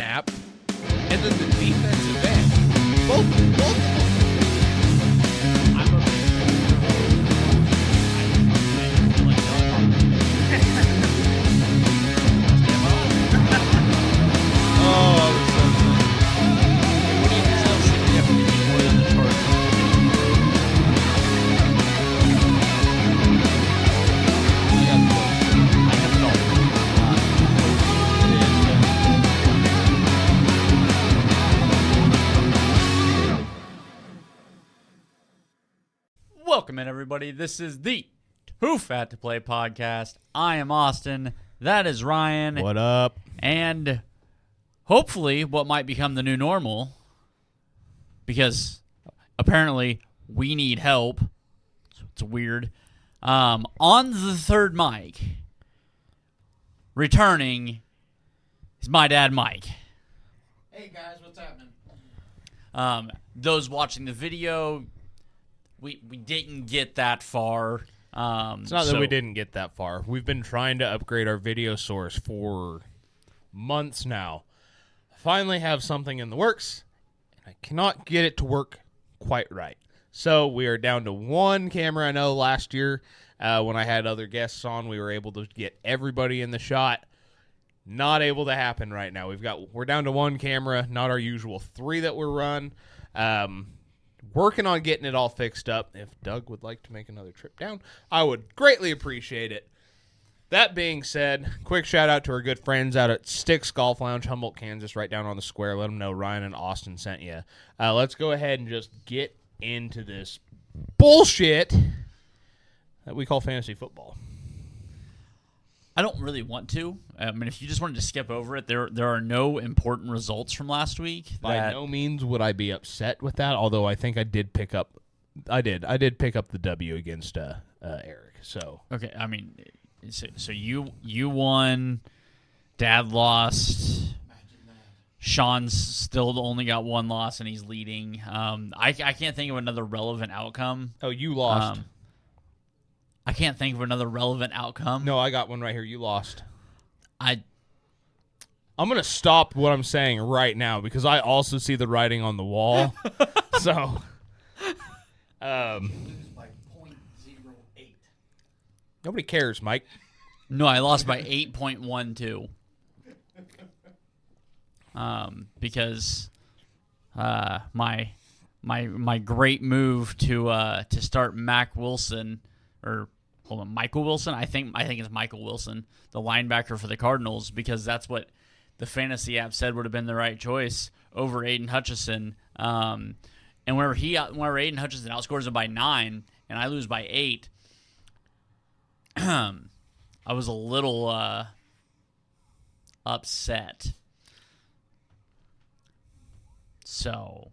snap and then the defensive end. Both. Welcome in, everybody. This is the Too Fat to Play podcast. I am Austin. That is Ryan. What up? And hopefully what might become the new normal, because apparently we need help. It's weird. On the third mic, returning, is my dad, Mike. Hey, guys. What's happening? Those watching the video, we didn't get that far. It's not that we didn't get that far. We've been trying to upgrade our video source for months now. Finally have something in the works, and I cannot get it to work quite right. So we are down to one camera. I know last year when I had other guests on, we were able to get everybody in the shot. Not able to happen right now. We're down to one camera, not our usual three that we're run. Working on getting it all fixed up. If Doug would like to make another trip down, I would greatly appreciate it. That being said, quick shout out to our good friends out at Sticks Golf Lounge, Humboldt, Kansas, right down on the square. Let them know Ryan and Austin sent you. Let's go ahead and just get into this bullshit that we call fantasy football. I don't really want to. I mean, if you just wanted to skip over it, there are no important results from last week. By no means would I be upset with that, although I think I did pick up the W against Eric. So okay, I mean, so you won, Dad lost. Sean's still only got one loss and he's leading. I can't think of another relevant outcome. Oh, you lost. I can't think of another relevant outcome. No, I got one right here. You lost. I'm going to stop what I'm saying right now because I also see the writing on the wall. So, Lose by 0.08. Nobody cares, Mike. No, I lost by 8.12. Because my great move to start Michael Wilson. I think it's Michael Wilson, the linebacker for the Cardinals, because that's what the fantasy app said would have been the right choice over Aiden Hutchinson. And whenever Aiden Hutchinson outscores him by 9 and I lose by 8, I was a little upset. So,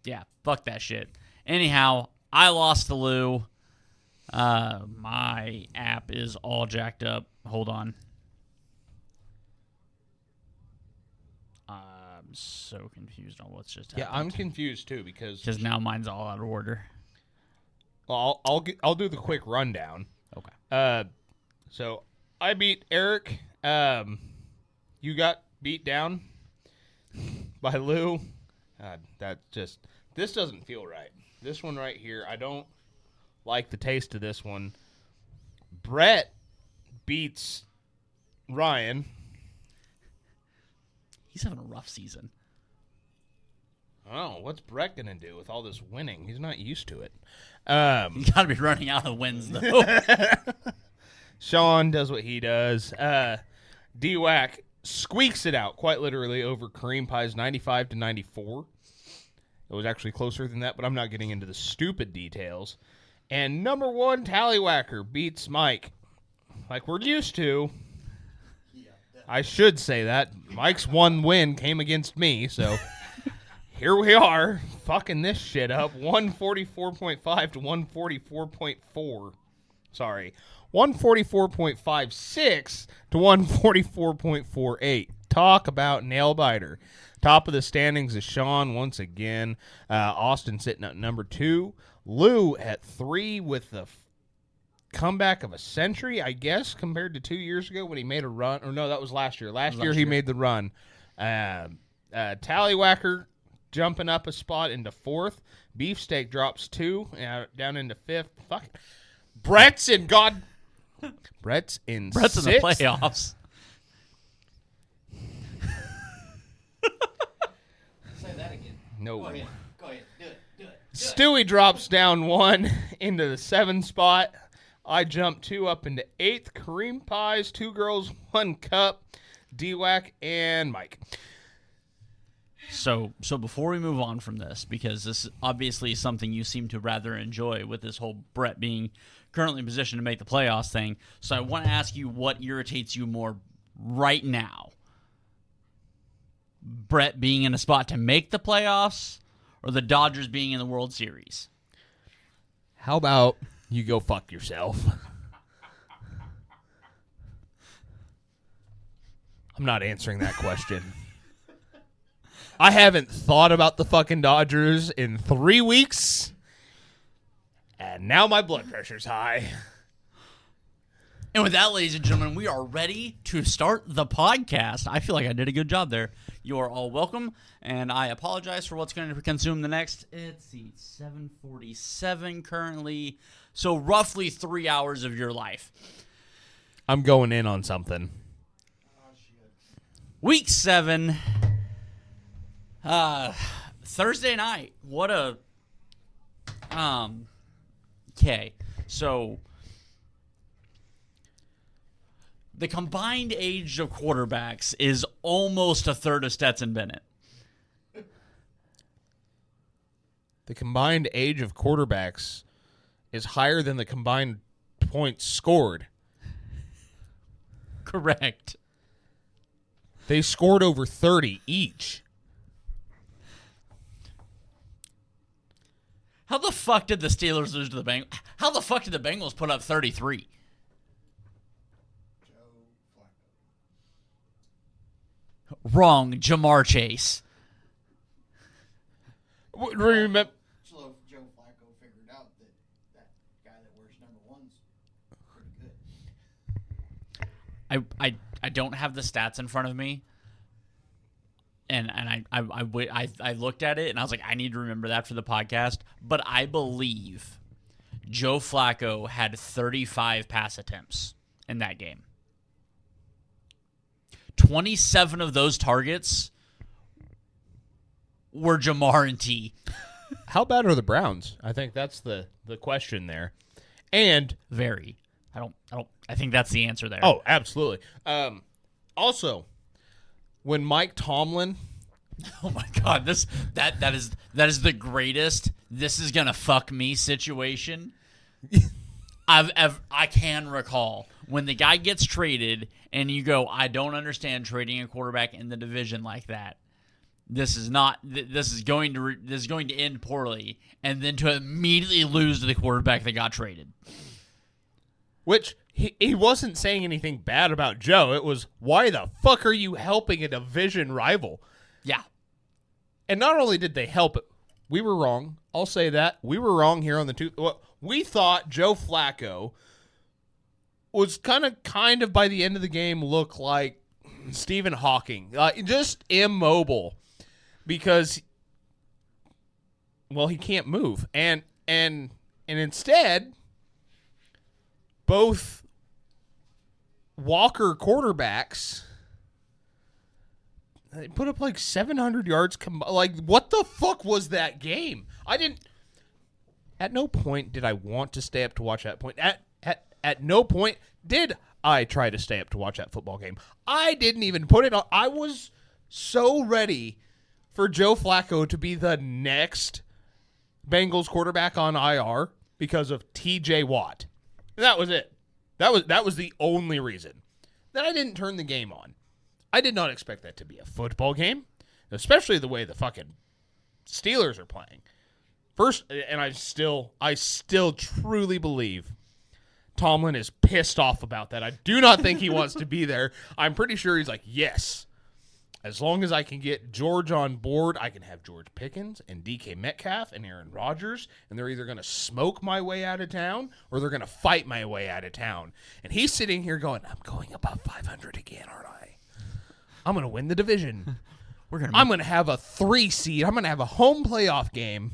yeah, fuck that shit. Anyhow, I lost to Lou. My app is all jacked up. Hold on. I'm so confused on what's just happened. Yeah, I'm confused too because now mine's all out of order. Well, I'll do the quick rundown. Okay. So I beat Eric. You got beat down by Lou. This doesn't feel right. This one right here, I don't like the taste of this one. Brett beats Ryan. He's having a rough season. Oh, what's Brett going to do with all this winning? He's not used to it. You got to be running out of wins, though. Sean does what he does. D-Wack squeaks it out, quite literally, over Kareem Pie's 95-94. It was actually closer than that, but I'm not getting into the stupid details. And number one, Tallywhacker beats Mike. Like we're used to. I should say that. Mike's one win came against me, so here we are, fucking this shit up. 144.5 to 144.4. Sorry. 144.56 to 144.48. Talk about nail biter. Top of the standings is Sean once again. Austin sitting at number 2. Lou at 3 with the comeback of a century, I guess, compared to 2 years ago when he made a run. Or no, that was last year. Last year he made the run. Tallywhacker jumping up a spot into 4th. Beefsteak drops 2 down into 5th. Fuck. Brett's in the 6th. playoffs. Say that again. No. Go ahead. Do it. Stewie drops down 1 into the 7th spot. I jump 2 up into 8th. Kareem Pies, 2 girls, 1 cup. D-Wack and Mike. So before we move on from this, because this is obviously something you seem to rather enjoy with this whole Brett being currently positioned to make the playoffs thing, so I want to ask you what irritates you more right now. Brett being in a spot to make the playoffs or the Dodgers being in the World Series? How about you go fuck yourself? I'm not answering that question. I haven't thought about the fucking Dodgers in 3 weeks, and now my blood pressure's high. And with that, ladies and gentlemen, we are ready to start the podcast. I feel like I did a good job there. You are all welcome, and I apologize for what's going to consume the next. It's 7:47 currently, so roughly 3 hours of your life. I'm going in on something. Week 7, Thursday night. What a okay. So the combined age of quarterbacks is almost a third of Stetson Bennett. The combined age of quarterbacks is higher than the combined points scored. Correct. They scored over 30 each. How the fuck did the Steelers lose to the Bengals? How the fuck did the Bengals put up 33? Wrong, Jamar Chase. Remember, Joe Flacco figured out that guy that wears number 1's pretty good. I don't have the stats in front of me, and I looked at it and I was like, I need to remember that for the podcast. But I believe Joe Flacco had 35 pass attempts in that game. 27 of those targets were Jamar and T. how bad are the Browns? I think that's the question there. And Very. I think that's the answer there. oh, absolutely. Also, when Mike Tomlin, Oh my god, that is the greatest "this is gonna fuck me" situation I can recall. When the guy gets traded and you go, I don't understand trading a quarterback in the division like that. This is going to end poorly, and then to immediately lose to the quarterback that got traded. which he wasn't saying anything bad about Joe. It was, why the fuck are you helping a division rival? Yeah. And not only did they help it, we were wrong. I'll say that. We were wrong here on the two. We thought Joe Flacco was kind of by the end of the game look like Stephen Hawking. Just immobile because, well, he can't move. And instead, both Walker quarterbacks, they put up like 700 yards. Like, what the fuck was that game? At no point did I want to stay up to watch that point. At no point did I try to stay up to watch that football game. I didn't even put it on. I was so ready for Joe Flacco to be the next Bengals quarterback on IR because of TJ Watt. That was it. That was the only reason. Then I didn't turn the game on. I did not expect that to be a football game, especially the way the fucking Steelers are playing. First, and I still truly believe Tomlin is pissed off about that. I do not think he wants to be there. I'm pretty sure he's like, yes, as long as I can get George on board, I can have George Pickens and DK Metcalf and Aaron Rodgers, and they're either going to smoke my way out of town or they're going to fight my way out of town. And he's sitting here going, I'm going above 500 again, aren't I? I'm going to win the division. I'm going to have a 3 seed. I'm going to have a home playoff game.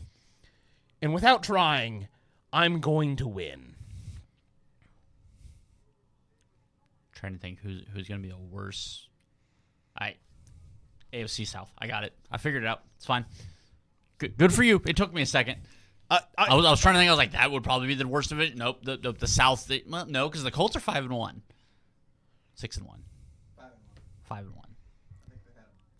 And without trying, I'm going to win. Trying to think who's going to be a worse. AFC South. I got it. I figured it out. It's fine. Good for you. It took me a second. I was trying to think. I was like, that would probably be the worst of it. Nope. The South. Well, no, because the Colts are 5-1, 6-1, 5-1.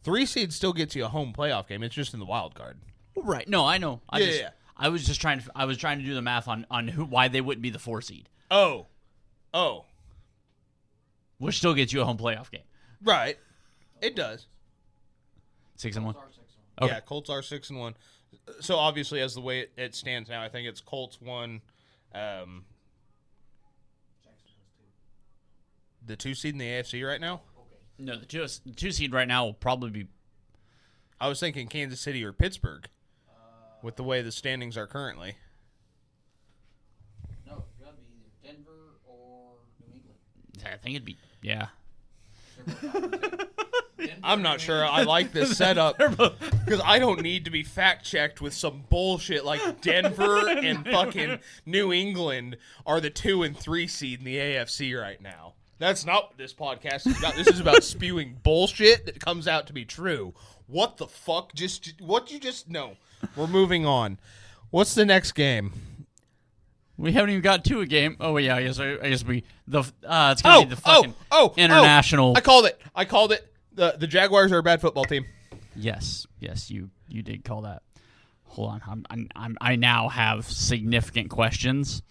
3 seed still gets you a home playoff game. It's just in the wild card. Right. No, I know. Yeah. I was just trying to do the math on why they wouldn't be the 4 seed. Oh. Which still gets you a home playoff game. Right. It does. 6-1. Okay. Yeah, Colts are 6-1. So obviously, as the way it stands now, I think it's Colts 1. The 2 seed in the AFC right now. No, the 2 seed right now will probably be. I was thinking Kansas City or Pittsburgh, with the way the standings are currently. No, it's got to be either Denver or New England. I think it'd be I'm not sure I like this setup because I don't need to be fact checked with some bullshit like Denver and fucking New England are the 2 and 3 seed in the AFC right now. That's not what this podcast is about. This is about spewing bullshit that comes out to be true. What the fuck? No. We're moving on. What's the next game? We haven't even got to a game. Oh yeah, I guess it's gonna be the fucking international. I called it. The Jaguars are a bad football team. Yes, you did call that. Hold on, I now have significant questions.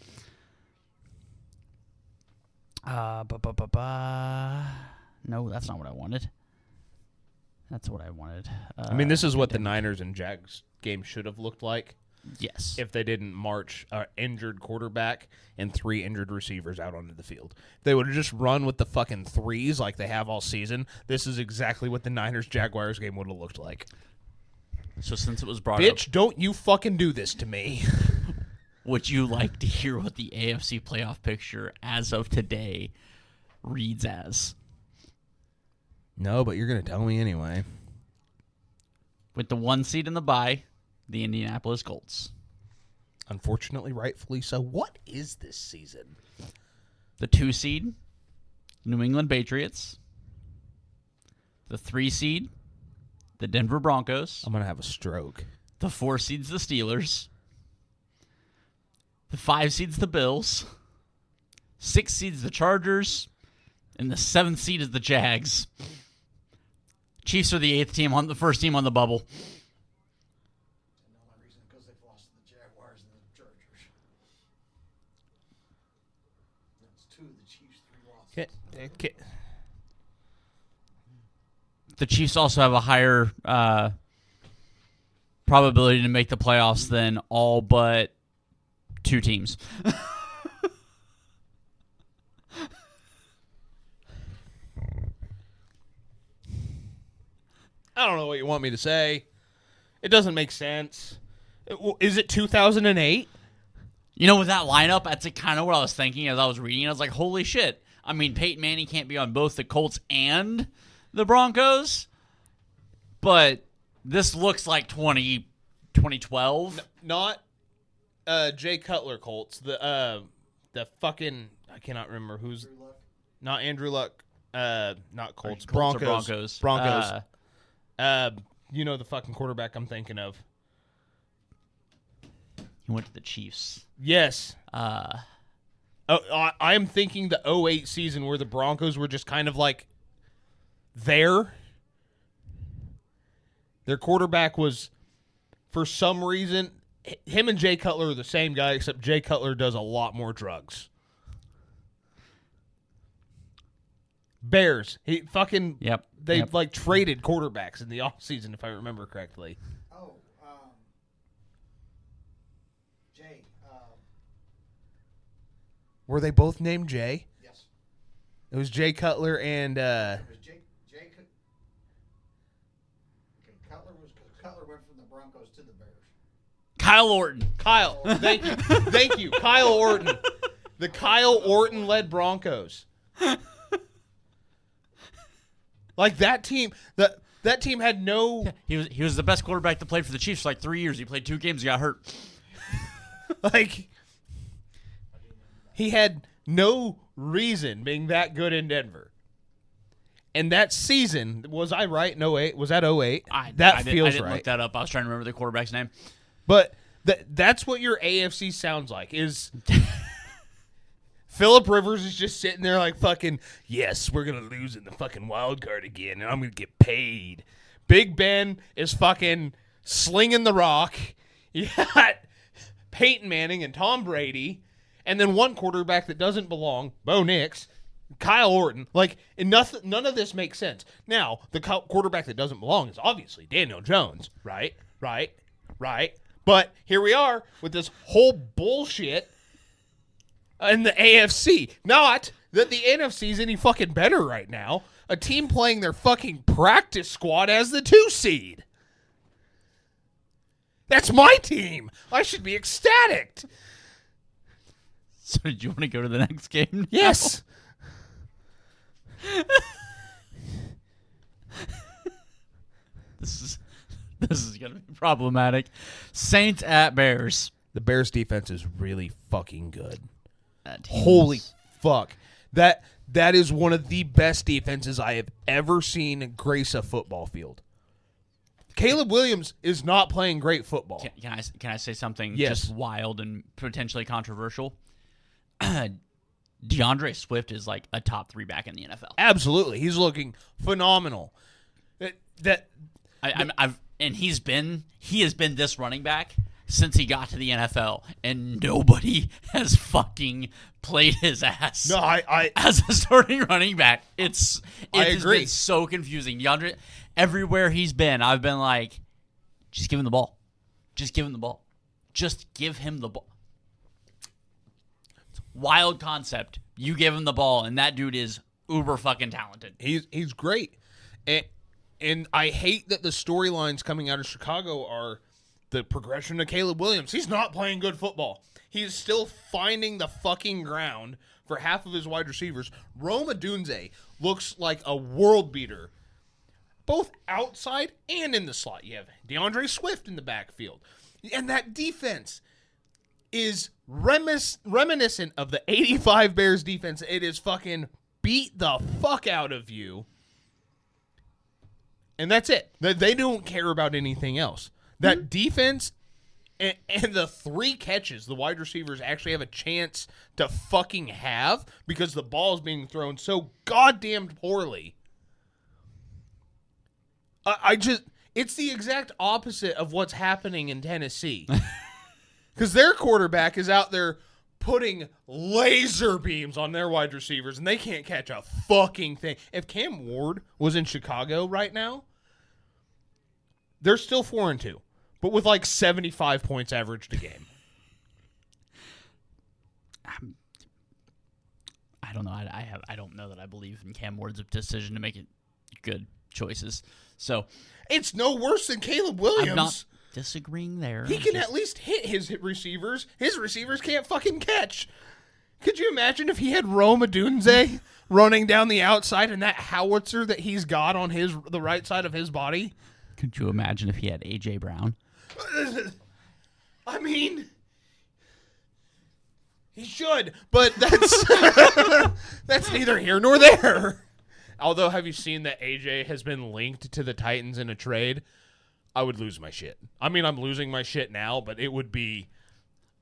No, that's not what I wanted. That's what I wanted. I mean, this is what the Niners and Jags game should have looked like. Yes. If they didn't march an injured quarterback and 3 injured receivers out onto the field. If they would have just run with the fucking 3s like they have all season, this is exactly what the Niners-Jaguars game would have looked like. So since it was brought up... Bitch, don't you fucking do this to me. Would you like to hear what the AFC playoff picture as of today reads as? No, but you're going to tell me anyway. With the 1 seed in the bye, the Indianapolis Colts. Unfortunately, rightfully so. What is this season? The 2 seed, New England Patriots. The 3 seed, the Denver Broncos. I'm going to have a stroke. The 4 seed's the Steelers. The 5 seed's the Bills. 6 seed's the Chargers. And the 7th seed is the Jags. Chiefs are the 8th team, on the first team on the bubble. And the only reason because they've lost to the Jaguars and the Chargers. That's 2 of the Chiefs' 3 losses. Okay. The Chiefs also have a higher probability to make the playoffs than all but 2 teams. I don't know what you want me to say. It doesn't make sense. Is it 2008? You know, with that lineup, that's kind of what I was thinking as I was reading it. I was like, holy shit. I mean, Peyton Manning can't be on both the Colts and the Broncos, but this looks like 2012. Not Jay Cutler Colts. The fucking, I cannot remember who's. Not Andrew Luck. Not Colts. Colts or Broncos. Broncos. You know the fucking quarterback I'm thinking of. He went to the Chiefs. Yes. I'm thinking the 2008 season where the Broncos were just kind of like there. Their quarterback was, for some reason, him and Jay Cutler are the same guy, except Jay Cutler does a lot more drugs. Bears. He fucking... Yep. They like traded quarterbacks in the offseason, if I remember correctly. Oh, Jay. Were they both named Jay? Yes. It was Jay Cutler and... It was Jay. Okay, Cutler went from the Broncos to the Bears. Kyle Orton. Kyle. Thank you. Thank you. Kyle Orton. The Kyle Orton-led Broncos. Like that team, That team had no He was the best quarterback that played for the Chiefs for like 3 years. He played 2 games, he got hurt. like he had no reason being that good in Denver. And that season, was I right in 08? Was that 08? I Feels didn't right. look that up. I was trying to remember the quarterback's name. But that's what your AFC sounds like, is Phillip Rivers is just sitting there like fucking, yes, we're going to lose in the fucking wild card again, and I'm going to get paid. Big Ben is fucking slinging the rock. You got Peyton Manning and Tom Brady, and then one quarterback that doesn't belong, Bo Nix, Kyle Orton. Like, none of this makes sense. Now, the quarterback that doesn't belong is obviously Daniel Jones, right? But here we are with this whole bullshit in the AFC. Not that the NFC is any fucking better right now. A team playing their fucking practice squad as the 2 seed. That's my team. I should be ecstatic. So did you want to go to the next game now? Yes. This is going to be problematic. Saints at Bears. The Bears defense is really fucking good. That team Holy is- fuck. That is one of the best defenses I have ever seen grace a football field. Caleb Williams is not playing great football. Can I say something Yes. just wild and potentially controversial? DeAndre Swift is like a top 3 back in the NFL. Absolutely. He's looking phenomenal. And he has been this running back since he got to the NFL, and nobody has fucking played his ass. No, I as a starting running back, it has agree. been so confusing. DeAndre, everywhere he's been, I've been like, just give him the ball. Just give him the ball. Just give him the ball. It's a wild concept. You give him the ball, and that dude is uber fucking talented. he's great. And I hate that the storylines coming out of Chicago are the progression of Caleb Williams. He's not playing good football. He's still finding the fucking ground for half of his wide receivers. Rome Odunze looks like a world beater, both outside and in the slot. You have DeAndre Swift in the backfield. And that defense is reminiscent of the 85 Bears defense. It is fucking beat the fuck out of you. And that's it. They don't care about anything else. That defense and the 3 catches the wide receivers actually have a chance to fucking have because the ball is being thrown so goddamn poorly. It's the exact opposite of what's happening in Tennessee. Because their quarterback is out there putting laser beams on their wide receivers, and they can't catch a fucking thing. If Cam Ward was in Chicago right now, they're still 4-2, but with like 75 points averaged a game. I don't know. I don't know that I believe in Cam Ward's decision to make it good choices. So It's no worse than Caleb Williams. I'm not disagreeing there. He can at least hit his receivers. His receivers can't fucking catch. Could you imagine if he had Rome Odunze running down the outside and that howitzer that he's got on the right side of his body? Could you imagine if he had A.J. Brown? I mean, he should, but that's that's neither here nor there. Although, have you seen that AJ has been linked to the Titans in a trade? I would lose my shit. I mean, I'm losing my shit now, but it would be.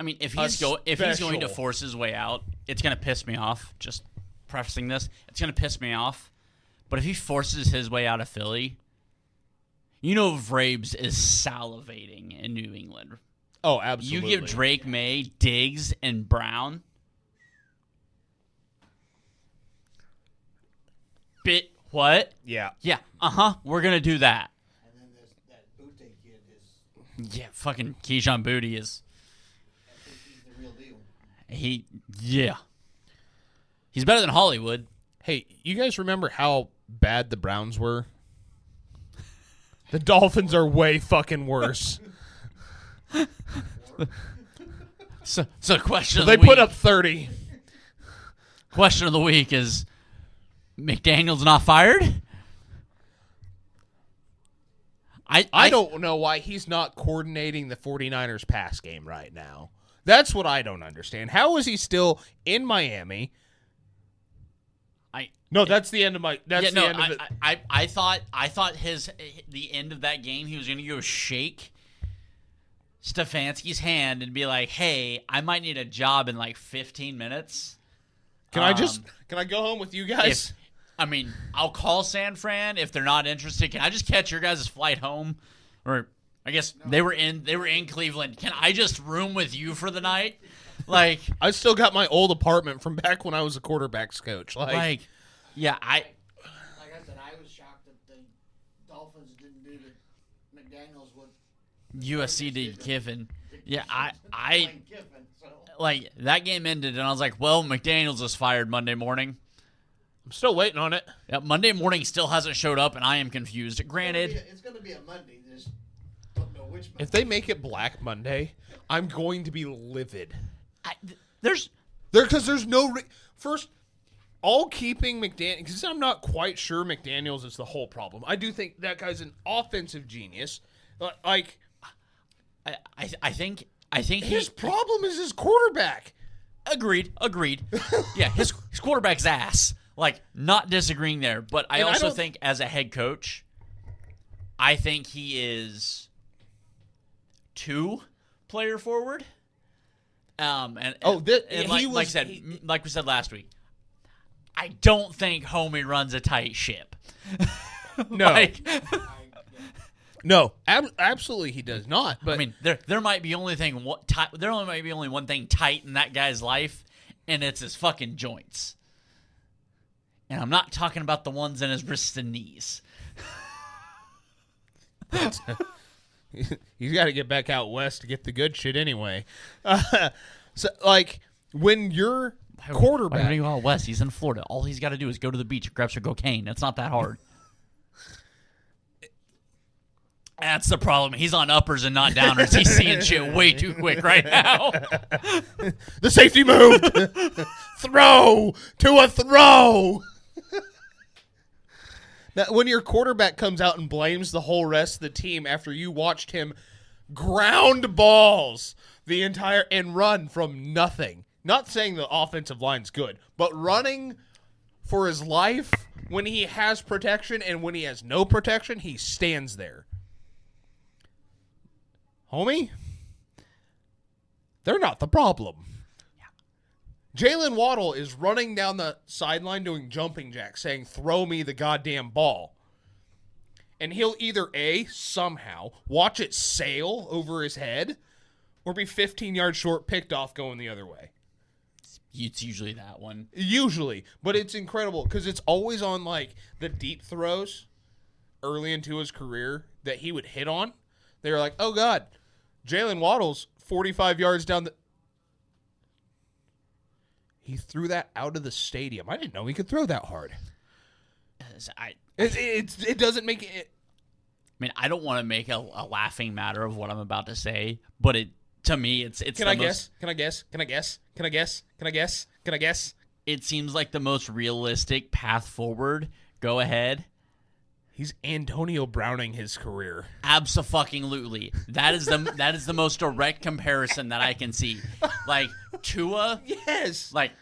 I mean, if he's going to force his way out, it's going to piss me off. Just prefacing this, it's going to piss me off. But if he forces his way out of Philly, you know Vrabes is salivating in New England. Oh, absolutely. You give Drake May, Diggs, and Brown. What? Yeah. Yeah. We're going to do that. And then that Butte kid is, Yeah, fucking Keyshawn Booty is. I think he's the real deal. He's better than Hollywood. Hey, you guys remember how bad the Browns were? The Dolphins are way fucking worse. So question of They the week. put up 30. Question of the week is, McDaniel's not fired? I don't know why he's not coordinating the 49ers pass game right now. That's what I don't understand. How is he still in Miami? No, that's the end of my. That's the end of it. I thought the end of that game he was going to go shake Stefanski's hand and be like, "Hey, I might need a job in like 15 minutes. Can I go home with you guys?" I'll call San Fran if they're not interested. Can I just catch your guys' flight home? Or I guess they were in Cleveland. Can I just room with you for the night? Like, I still got my old apartment from back when I was a quarterbacks coach. Yeah, Like I said, I was shocked that the Dolphins didn't do the McDaniels with USC did Kiffin. Yeah, Lane Kiffin. So like that game ended, and I was like, well, McDaniels was fired Monday morning. I'm still waiting on it. Yeah, Monday morning still hasn't showed up, and I am confused. Granted, it's going to be a Monday. Just don't know which Monday. If they make it Black Monday, I'm going to be livid. there's no first. All keeping McDaniels, because I'm not quite sure McDaniels is the whole problem. I do think that guy's an offensive genius. Like, I think his problem is his quarterback. Agreed. Yeah, his quarterback's ass. Like, not disagreeing there, but I also think as a head coach, I think he is too player forward. Like we said last week, I don't think Homie runs a tight ship. No. No, absolutely he does not. But I mean, there might be only one thing tight in that guy's life, and it's his fucking joints. And I'm not talking about the ones in his wrists and knees. He's got to get back out west to get the good shit anyway. So, like, when you're quarterback, Why would he go out west? He's in Florida. All he's got to do is go to the beach and grab some cocaine. It's not that hard. That's the problem. He's on uppers and not downers. He's seeing shit way too quick right now. The safety moved. Throw to a throw. Now, when your quarterback comes out and blames the whole rest of the team after you watched him ground balls the entire and run from nothing. Not saying the offensive line's good, but running for his life when he has protection and when he has no protection, he stands there. Homie, they're not the problem. Jalen Waddle is running down the sideline doing jumping jacks saying, throw me the goddamn ball. And he'll either A, somehow, watch it sail over his head, or be 15 yards short, picked off going the other way. It's usually that one. Usually. But it's incredible because it's always on, like, the deep throws early into his career that he would hit on. They were like, oh, God, Jalen Waddle's 45 yards down the... He threw that out of the stadium. I didn't know he could throw that hard. It doesn't make it... I mean, I don't want to make a laughing matter of what I'm about to say, but to me, it's. Can I guess? It seems like the most realistic path forward. Go ahead. He's Antonio Browning his career. Abso-fucking-lutely. That is the most direct comparison that I can see. Like Tua. Yes. Like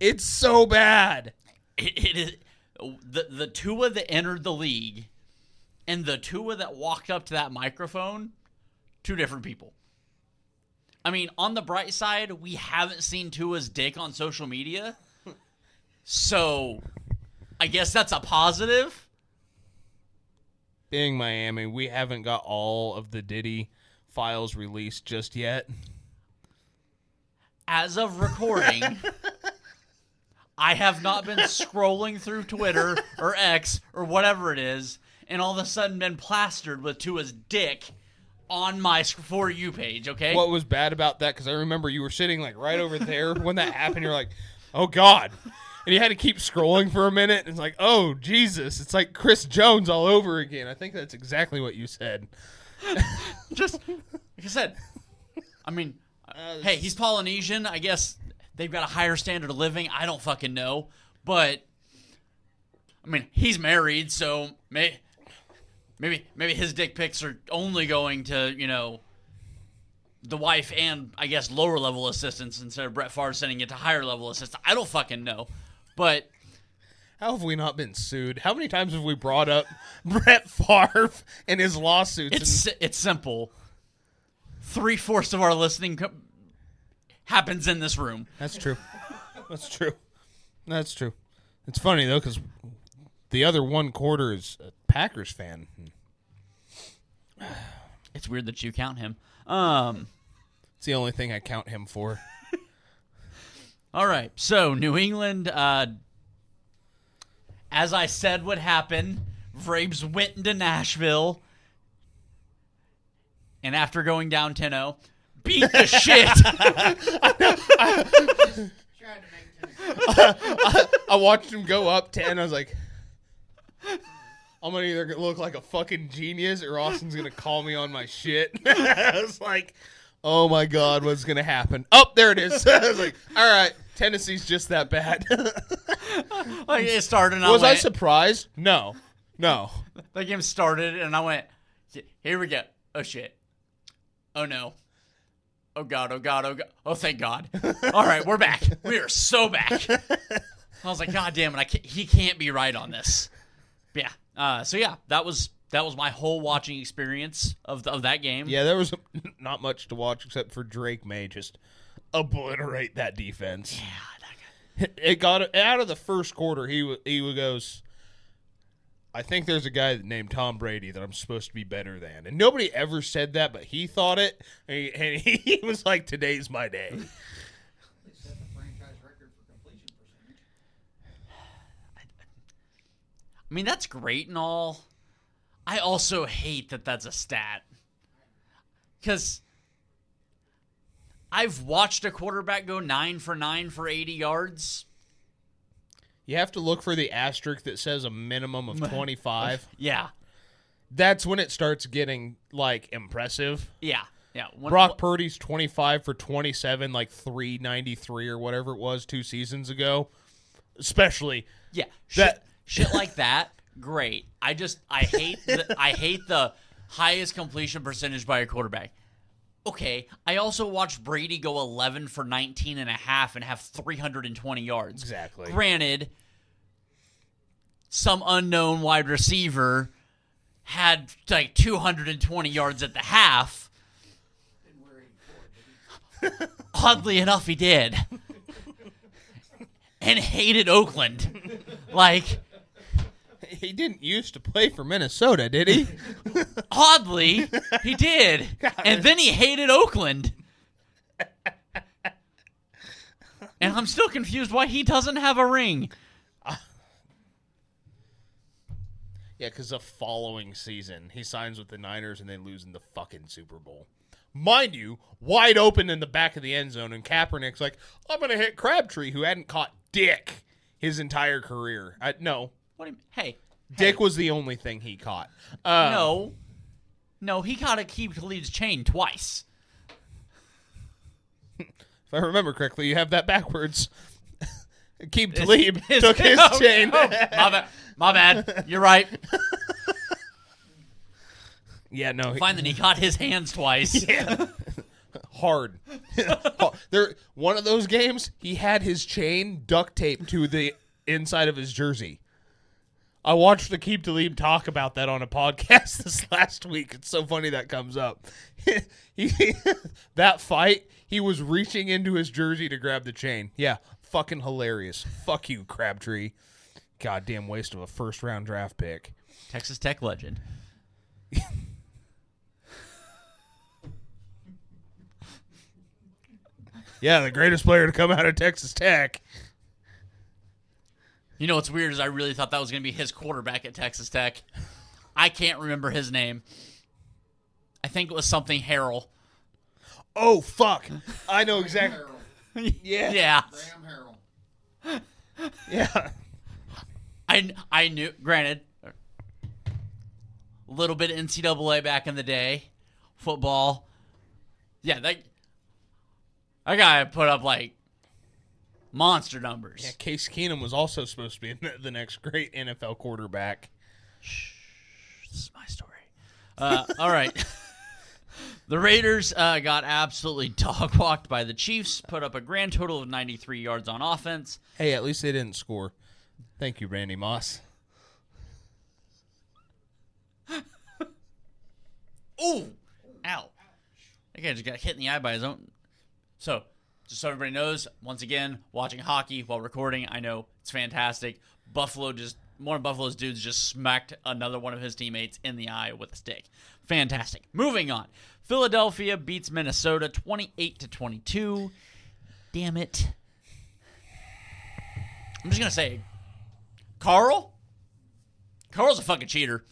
it's so bad. It is the Tua that entered the league, and the Tua that walked up to that microphone. Two different people. I mean, on the bright side, we haven't seen Tua's dick on social media, so I guess that's a positive. Being Miami, we haven't got all of the Diddy files released just yet. As of recording, I have not been scrolling through Twitter or X or whatever it is, and all of a sudden been plastered with Tua's dick on my For You page, okay? What was bad about that, because I remember you were sitting like right over there when that happened, you're like, oh God. And you had to keep scrolling for a minute, and it's like, oh, Jesus. It's like Chris Jones all over again. I think that's exactly what you said. Just, like I said, I mean, hey, he's Polynesian. I guess they've got a higher standard of living. I don't fucking know. But, I mean, he's married, so maybe his dick pics are only going to, the wife and, I guess, lower-level assistants instead of Brett Favre sending it to higher-level assistants. I don't fucking know. But how have we not been sued? How many times have we brought up Brett Favre and his lawsuits? it's simple. 3/4 of our listening happens in this room. That's true. That's true. That's true. It's funny, though, because the other 1/4 is a Packers fan. It's weird that you count him. It's the only thing I count him for. All right. So, New England, as I said would happen, Vrabes went into Nashville, and after going down 10-0, beat the shit. Tried to make Tennessee. I watched him go up 10. I was like, I'm going to either look like a fucking genius or Austin's going to call me on my shit. I was like, oh my God, what's going to happen? Oh, there it is. I was like, all right, Tennessee's just that bad. Like, it started, and Was I went, surprised? No. the game started, and I went, here we go. Oh, shit. Oh, no. Oh, God, oh, God, oh, God. Oh, thank God. All right, we're back. We are so back. I was like, God damn it, he can't be right on this. Yeah. That was my whole watching experience of that game. Yeah, there was not much to watch except for Drake May just obliterate that defense. Yeah, that guy. It got out of the first quarter. He goes, I think there's a guy named Tom Brady that I'm supposed to be better than, and nobody ever said that, but he thought it, and he was like, "Today's my day." They set the franchise record for completion percentage. I mean, that's great and all. I also hate that that's a stat. Because I've watched a quarterback go 9 for 9 for 80 yards. You have to look for the asterisk that says a minimum of 25. Yeah. That's when it starts getting, like, impressive. Yeah. Brock Purdy's 25 for 27, like 393 or whatever it was 2 seasons ago. Especially. Yeah. That- Shit like that, great. I hate the highest completion percentage by a quarterback. Okay, I also watched Brady go 11 for 19 and a half and have 320 yards. Exactly. Granted, some unknown wide receiver had like 220 yards at the half. Didn't wear 84, did he? Oddly enough, he did. And hated Oakland. Like, He didn't used to play for Minnesota, did he? oddly, he did. And then he hated Oakland. And I'm still confused why he doesn't have a ring. Yeah, because the following season, he signs with the Niners and they lose in the fucking Super Bowl. Mind you, wide open in the back of the end zone, and Kaepernick's like, I'm going to hit Crabtree, who hadn't caught dick his entire career. No. What do you mean? Hey. Dick was the only thing he caught. No, he caught a Aqib Talib's chain twice. If I remember correctly, you have that backwards. Aqib Talib His- took his oh, chain. oh, my bad. You're right. Yeah, no. Fine, then he caught his hands twice. Yeah. Hard. There, one of those games, he had his chain duct taped to the inside of his jersey. I watched Aqib Talib talk about that on a podcast this last week. It's so funny that comes up. That fight, he was reaching into his jersey to grab the chain. Yeah, fucking hilarious. Fuck you, Crabtree. Goddamn waste of a first-round draft pick. Texas Tech legend. Yeah, the greatest player to come out of Texas Tech. You know what's weird is I really thought that was going to be his quarterback at Texas Tech. I can't remember his name. I think it was something Harrell. Oh, fuck. I know exactly. Harrell. Yeah. Yeah. Graham Harrell. Yeah. I knew, granted, a little bit of NCAA back in the day, football. Yeah, that guy put up like monster numbers. Yeah, Case Keenum was also supposed to be the next great NFL quarterback. This is my story. All right. The Raiders got absolutely dog-walked by the Chiefs, put up a grand total of 93 yards on offense. Hey, at least they didn't score. Thank you, Randy Moss. Ooh! Ow. That guy just got hit in the eye by his own. So, just so everybody knows, once again, watching hockey while recording, I know it's fantastic. One of Buffalo's dudes just smacked another one of his teammates in the eye with a stick. Fantastic. Moving on. Philadelphia beats Minnesota 28-22. Damn it. I'm just going to say, Carl's a fucking cheater.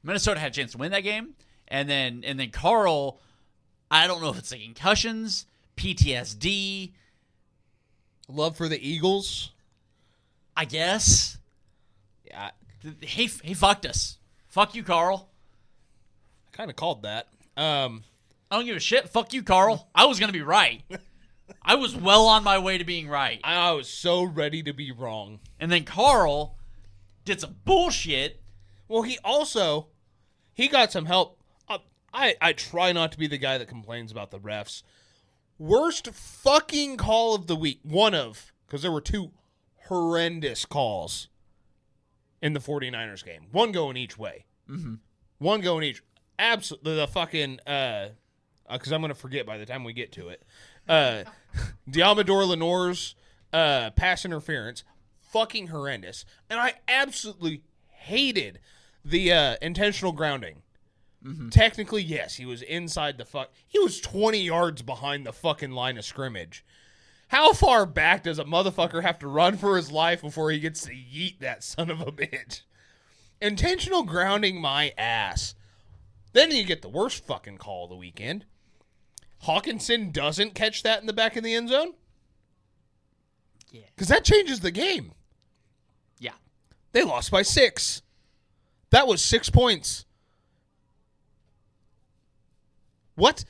Minnesota had a chance to win that game, and then Carl, I don't know if it's the concussions, PTSD. Love for the Eagles. I guess. Yeah, He fucked us. Fuck you, Carl. I kind of called that. I don't give a shit. Fuck you, Carl. I was going to be right. I was well on my way to being right. I was so ready to be wrong. And then Carl did some bullshit. Well, he got some help. I try not to be the guy that complains about the refs. Worst fucking call of the week. Because there were two horrendous calls in the 49ers game. One going each way. Mm-hmm. One going each. Absolutely. The fucking, because I'm going to forget by the time we get to it. Diamador Lenoir's pass interference. Fucking horrendous. And I absolutely hated the intentional grounding. Mm-hmm. Technically, yes, he was inside the he was 20 yards behind the fucking line of scrimmage. How far back does a motherfucker have to run for his life before he gets to yeet that son of a bitch? Intentional grounding my ass. Then you get the worst fucking call of the weekend. Hawkinson doesn't catch that in the back of the end zone? Yeah. Because that changes the game. Yeah. They lost by 6. That was 6 points. What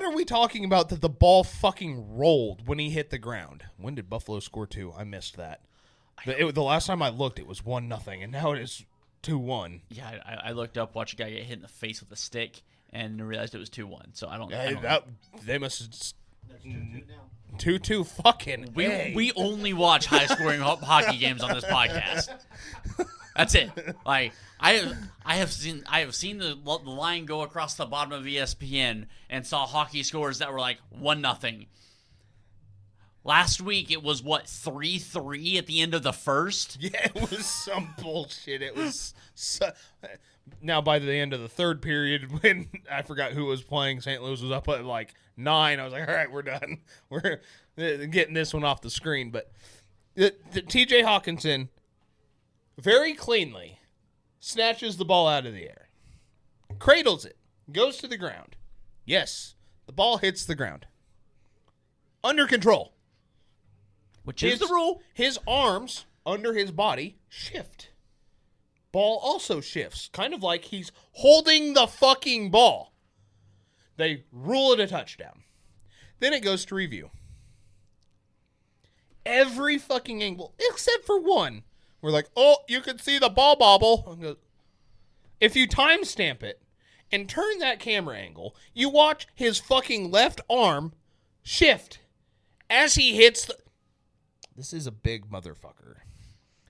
are we talking about that the ball fucking rolled when he hit the ground? When did Buffalo score 2? I missed that. The last time I looked, it was 1-0, and now it is 2-1. Yeah, I looked up, watched a guy get hit in the face with a stick, and realized it was 2-1. So I don't know. They must. That's 2-2 now. 2-2 fucking. We only watch high scoring hockey games on this podcast. That's it. Like I have seen the line go across the bottom of ESPN and saw hockey scores that were like 1-0. Last week it was 3-3 at the end of the first. Yeah, it was some bullshit. It was now by the end of the third period, when I forgot who was playing, St. Louis was up at like 9. I was like, all right, we're done. We're getting this one off the screen. But the TJ Hawkinson very cleanly snatches the ball out of the air, cradles it, goes to the ground. Yes, the ball hits the ground. Under control. Which is the rule. His arms under his body shift. Ball also shifts, kind of like he's holding the fucking ball. They rule it a touchdown. Then it goes to review. Every fucking angle, except for one. We're like, oh, you can see the ball bobble. If you timestamp it and turn that camera angle, you watch his fucking left arm shift as he hits the... This is a big motherfucker.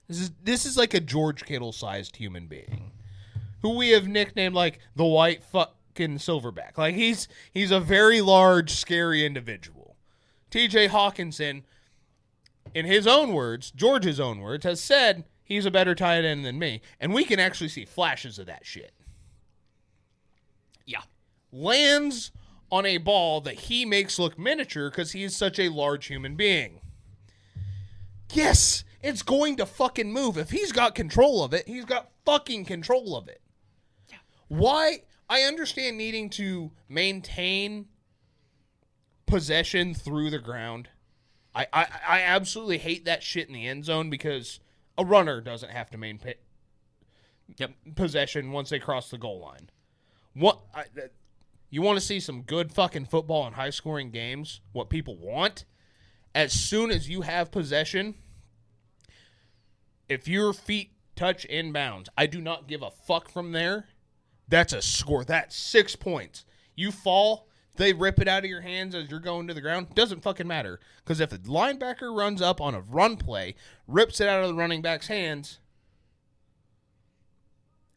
This is like a George Kittle-sized human being who we have nicknamed like the white fucking silverback. Like he's a very large, scary individual. TJ Hawkinson, in his own words, George's own words, has said he's a better tight end than me, and we can actually see flashes of that shit. Yeah. Lands on a ball that he makes look miniature because he is such a large human being. Yes, it's going to fucking move. If he's got control of it, he's got fucking control of it. Yeah. Why? I understand needing to maintain possession through the ground. I absolutely hate that shit in the end zone because a runner doesn't have to maintain possession once they cross the goal line. You want to see some good fucking football and high-scoring games? What people want? As soon as you have possession, if your feet touch inbounds. I do not give a fuck from there. That's a score. That's 6 points. You fall, they rip it out of your hands as you're going to the ground. Doesn't fucking matter. Because if the linebacker runs up on a run play, rips it out of the running back's hands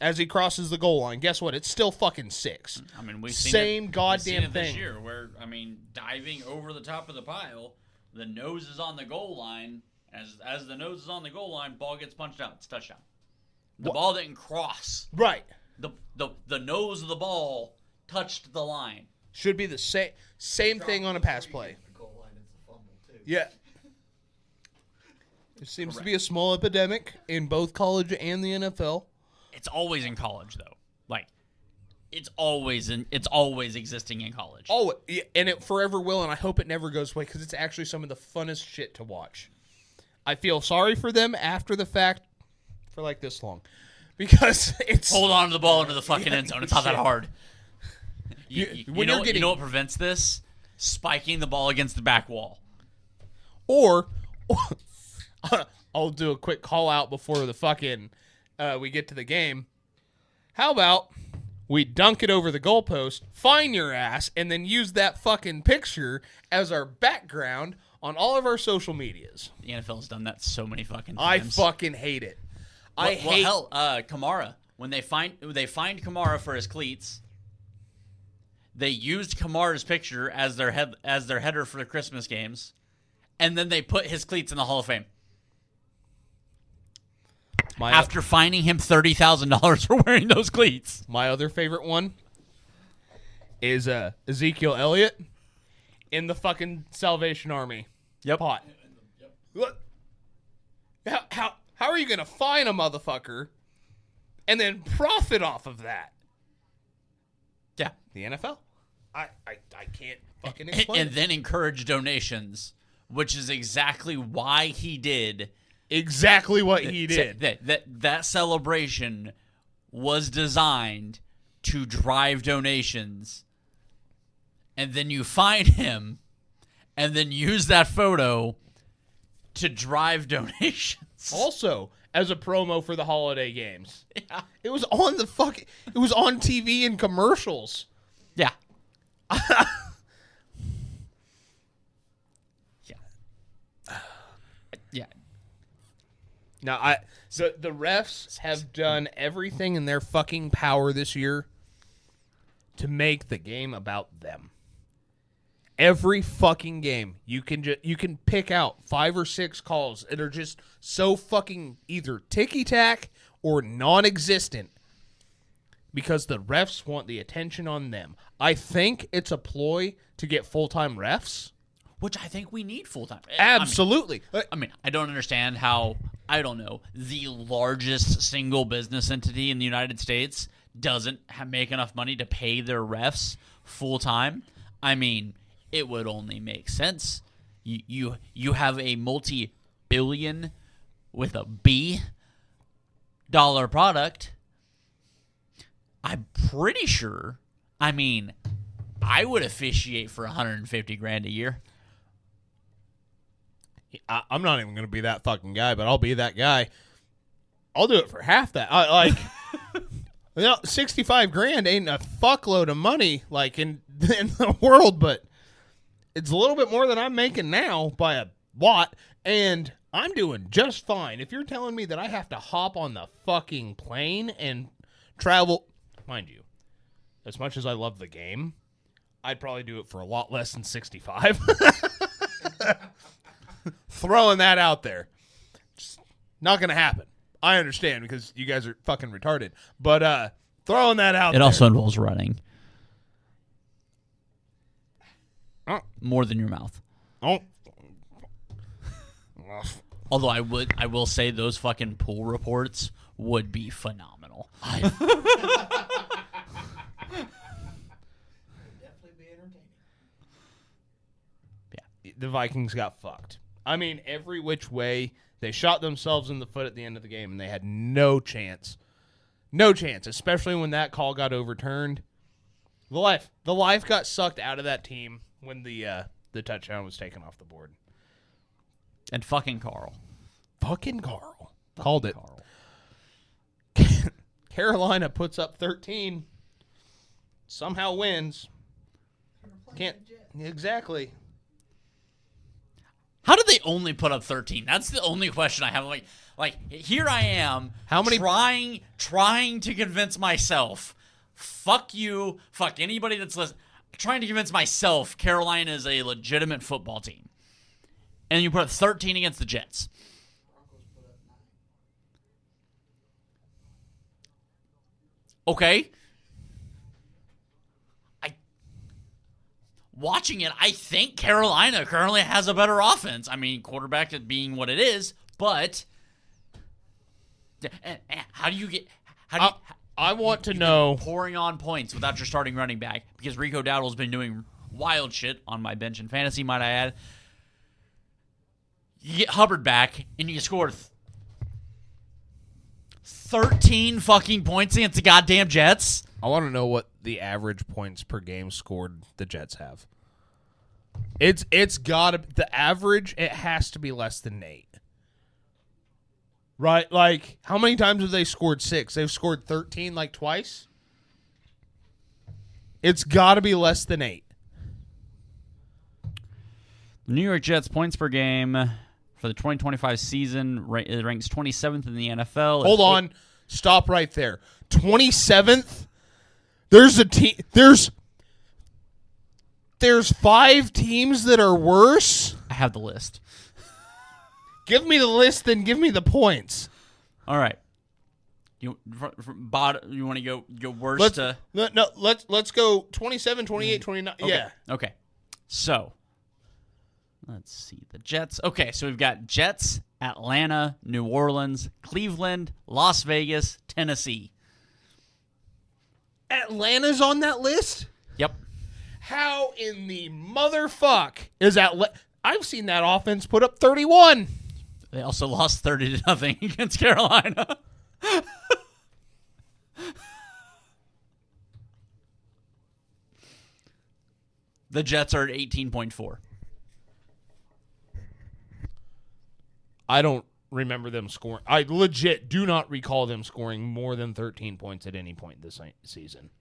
as he crosses the goal line, guess what? It's still fucking 6. I mean, we've seen Same it, goddamn we've seen it thing. this year where, I mean, diving over the top of the pile, the nose is on the goal line. As the nose is on the goal line, ball gets punched out. It's touchdown. The ball didn't cross. Right. The nose of the ball touched the line. Should be the same thing on a pass play. The goal line, it's a fumble too. Yeah. There seems to be a small epidemic in both college and the NFL. It's always in college, though. Like, it's always existing in college. Oh, yeah, and it forever will, and I hope it never goes away because it's actually some of the funnest shit to watch. I feel sorry for them after the fact for like this long because it's Hold on to the ball into the fucking end zone. It's not that hard. You know what prevents this? Spiking the ball against the back wall. or I'll do a quick call out before the fucking we get to the game. How about we dunk it over the goalpost, find your ass, and then use that fucking picture as our background on all of our social medias? The NFL's done that so many fucking I times. fucking hate it. I hate. Hell, Kamara. When they find Kamara for his cleats, they used Kamara's picture as their header for the Christmas games, and then they put his cleats in the Hall of Fame. After fining him $30,000 for wearing those cleats. My other favorite one is Ezekiel Elliott in the fucking Salvation Army. Yep. Pot. Look. How are you going to fine a motherfucker and then profit off of that? Yeah. The NFL. I can't fucking explain And then encourage donations, which is exactly why he did. exactly what he did. That celebration was designed to drive donations, and then you find him, and then use that photo to drive donations. Also, as a promo for the holiday games. Yeah. It was on it was on TV and commercials. Yeah. Yeah. Now, so the refs have done everything in their fucking power this year to make the game about them. Every fucking game, you can pick out 5 or 6 calls that are just so fucking either ticky-tack or non-existent because the refs want the attention on them. I think it's a ploy to get full-time refs. Which I think we need full-time. Absolutely. I mean, I don't understand how, I don't know, the largest single business entity in the United States doesn't make enough money to pay their refs full-time. I mean, it would only make sense. You have a multi-billion with a B dollar product. I'm pretty sure, I mean, I would officiate for $150,000 a year. I'm not even going to be that fucking guy, but I'll be that guy. I'll do it for half that. $65,000 ain't a fuckload of money like in the world, but it's a little bit more than I'm making now by a lot, and I'm doing just fine. If you're telling me that I have to hop on the fucking plane and travel, mind you, as much as I love the game, I'd probably do it for a lot less than 65. Throwing that out there. Just not going to happen. I understand because you guys are fucking retarded. But throwing that out there. It also involves running. Oh. More than your mouth. Oh. Although I will say those fucking pool reports would be phenomenal. Definitely be entertaining. The Vikings got fucked. I mean, every which way, they shot themselves in the foot at the end of the game, and they had no chance. No chance, especially when that call got overturned. The life got sucked out of that team when the touchdown was taken off the board. And fucking Carl. Fucking Carl. Called it. Carl. Carolina puts up 13, somehow wins. Can't exactly. How did they only put up 13? That's the only question I have. Like here I am. How many- trying to convince myself? Fuck you. Fuck anybody that's listening. Trying to convince myself Carolina is a legitimate football team, and you put up 13 against the Jets. Okay. Watching it, I think Carolina currently has a better offense. I mean, quarterback being what it is, but how do you get? I want to know. Pouring on points without your starting running back because Rico Dowdle's been doing wild shit on my bench in fantasy, might I add. You get Hubbard back and you score 13 fucking points against the goddamn Jets. I want to know what the average points per game scored the Jets have. It's got to the average. It has to be less than 8. Right? Like, how many times have they scored 6? They've scored 13 like twice. It's got to be less than 8. The New York Jets points per game for the 2025 season it ranks 27th in the NFL. Hold on. Stop right there. 27th? There's a team. There's 5 teams that are worse. I have the list. Give me the list, then give me the points. All right. You want to go worst to? Let's go 27, 28, 29. Okay. Yeah. Okay. So, let's see. The Jets. Okay, so we've got Jets, Atlanta, New Orleans, Cleveland, Las Vegas, Tennessee. Atlanta's on that list? Yep. How in the motherfuck is Atlanta? I've seen that offense put up 31. They also lost 30-0 against Carolina. The Jets are at 18.4. I don't remember them scoring. I legit do not recall them scoring more than 13 points at any point this season.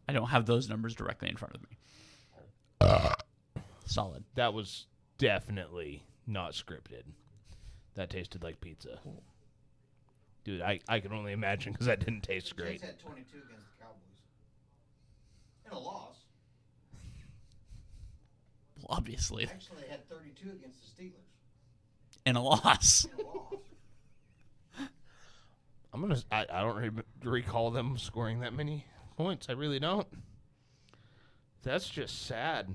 I don't have those numbers directly in front of me. Solid. That was definitely not scripted. That tasted like pizza. Dude, I can only imagine because that didn't taste great. Jets had 22 against the Cowboys. And a loss. Well, obviously. Actually, they had 32 against the Steelers. And a loss. And a loss. I don't recall them scoring that many points. I really don't. That's just sad.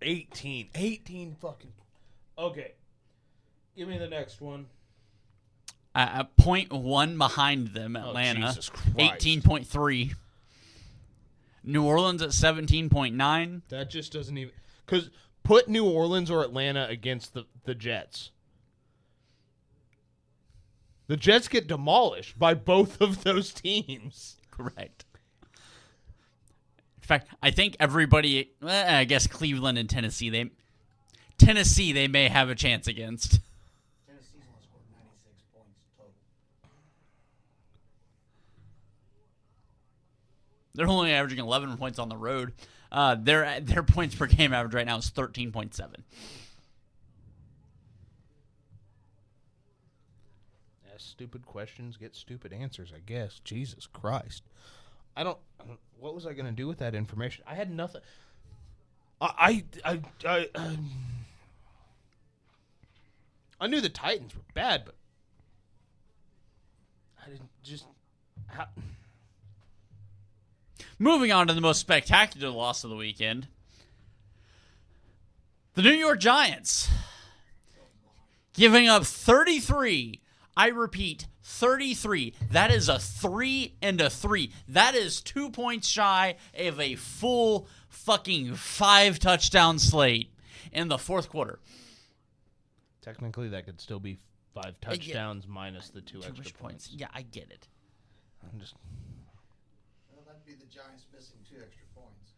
18 fucking. Okay. Give me the next one. At 0.1 behind them, Atlanta. Jesus Christ. 18.3. New Orleans at 17.9. That just doesn't even. Because put New Orleans or Atlanta against the Jets. The Jets get demolished by both of those teams. Correct. In fact, I think everybody, I guess Cleveland and Tennessee, they may have a chance against. Tennessee's only scored 96 points total. They're only averaging 11 points on the road. Their points per game average right now is 13.7. Stupid questions get stupid answers, I guess. Jesus Christ. What was I going to do with that information? I had nothing. I knew the Titans were bad, but I didn't just. Moving on to the most spectacular loss of the weekend. The New York Giants giving up 33. I repeat, 33. That is a 3 and a 3. That is 2 points shy of a full fucking 5 touchdown slate in the fourth quarter. Technically, that could still be 5 touchdowns minus the 2 extra points. Yeah, I get it. I'm just. Well, that'd be the Giants missing 2 extra points.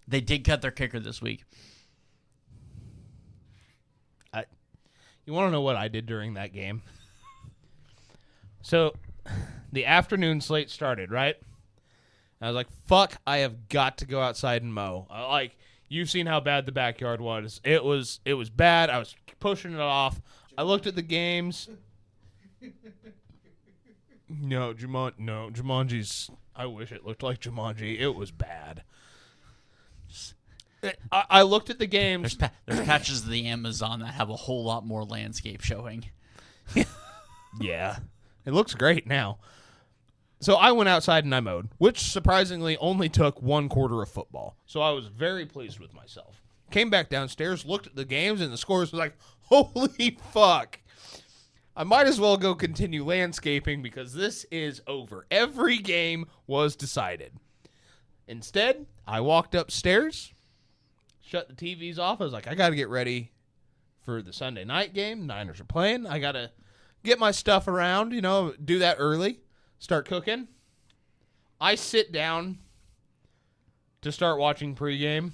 They did cut their kicker this week. You want to know what I did during that game? So the afternoon slate started, right? And I was like, fuck, I have got to go outside and mow. You've seen how bad the backyard was. It was bad. I was pushing it off. I looked at the games. No, Jumanji's. I wish it looked like Jumanji. It was bad. I looked at the games. There's patches of the Amazon that have a whole lot more landscape showing. Yeah. It looks great now. So I went outside and I mowed, which surprisingly only took 1 quarter of football. So I was very pleased with myself. Came back downstairs, looked at the games, and the scores was like, holy fuck. I might as well go continue landscaping because this is over. Every game was decided. Instead, I walked upstairs, shut the TVs off. I was like, I got to get ready for the Sunday night game. Niners are playing. I got to get my stuff around, do that early. Start cooking. I sit down to start watching pregame.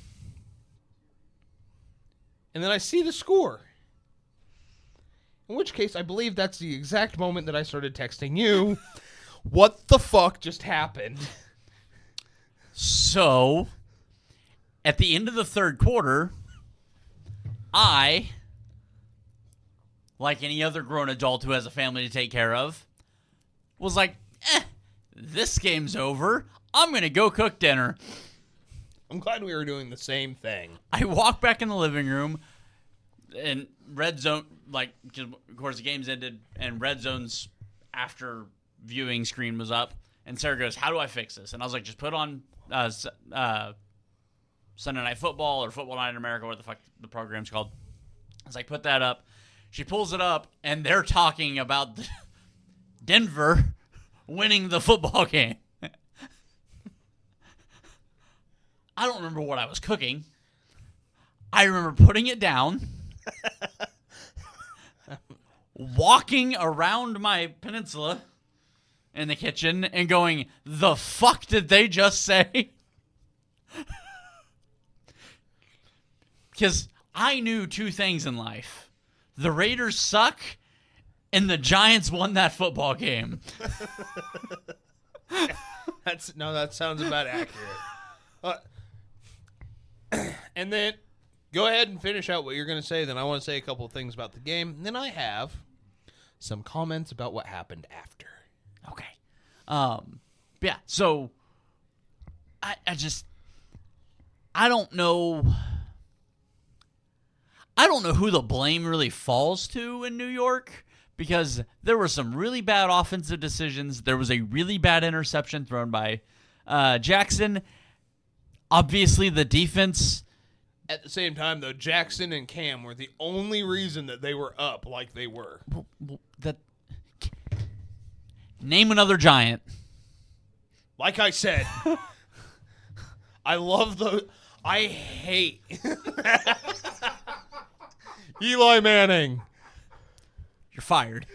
And then I see the score. In which case, I believe that's the exact moment that I started texting you. What the fuck just happened? So, at the end of the third quarter, I, like any other grown adult who has a family to take care of, was like, this game's over. I'm going to go cook dinner. I'm glad we were doing the same thing. I walk back in the living room, and Red Zone, because of course the game's ended, and Red Zone's after viewing screen was up, and Sarah goes, how do I fix this? And I was like, just put on Sunday Night Football or Football Night in America, what the fuck the program's called. I was like, put that up. She pulls it up, and they're talking about Denver winning the football game. I don't remember what I was cooking. I remember putting it down, walking around my peninsula in the kitchen and going, the fuck did they just say? Because I knew 2 things in life. The Raiders suck, and the Giants won that football game. That sounds about accurate. And then go ahead and finish out what you're going to say. Then I want to say a couple of things about the game. And then I have some comments about what happened after. Okay. Yeah, so I don't know. I don't know who the blame really falls to in New York, because there were some really bad offensive decisions. There was a really bad interception thrown by Jackson. Obviously, the defense. At the same time, though, Jackson and Cam were the only reason that they were up like they were. Name another Giant. Like I said, I hate Eli Manning. You're fired.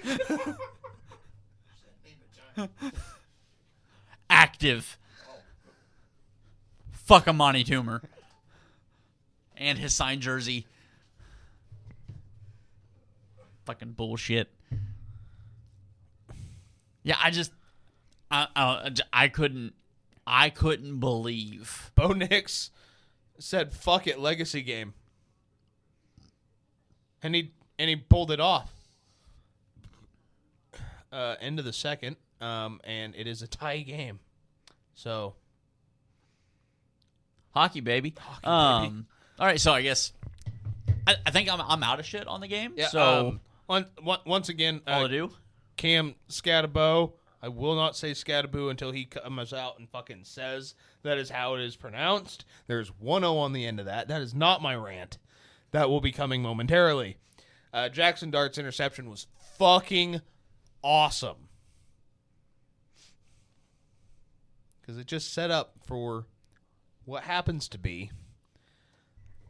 Active. Fuck Amani Toomer. And his signed jersey. Fucking bullshit. Yeah, I couldn't believe. Bo Nix said, "Fuck it, legacy game," and he pulled it off. End of the second, and it is a tie game. So, hockey baby. All right, so I guess I think I'm out of shit on the game. Yeah. So once again, all to do. Cam Scatabo. I will not say Scataboo until he comes out and fucking says that is how it is pronounced. There's 1-0 on the end of that. That is not my rant. That will be coming momentarily. Jackson Dart's interception was fucking awesome. Because it just set up for what happens to be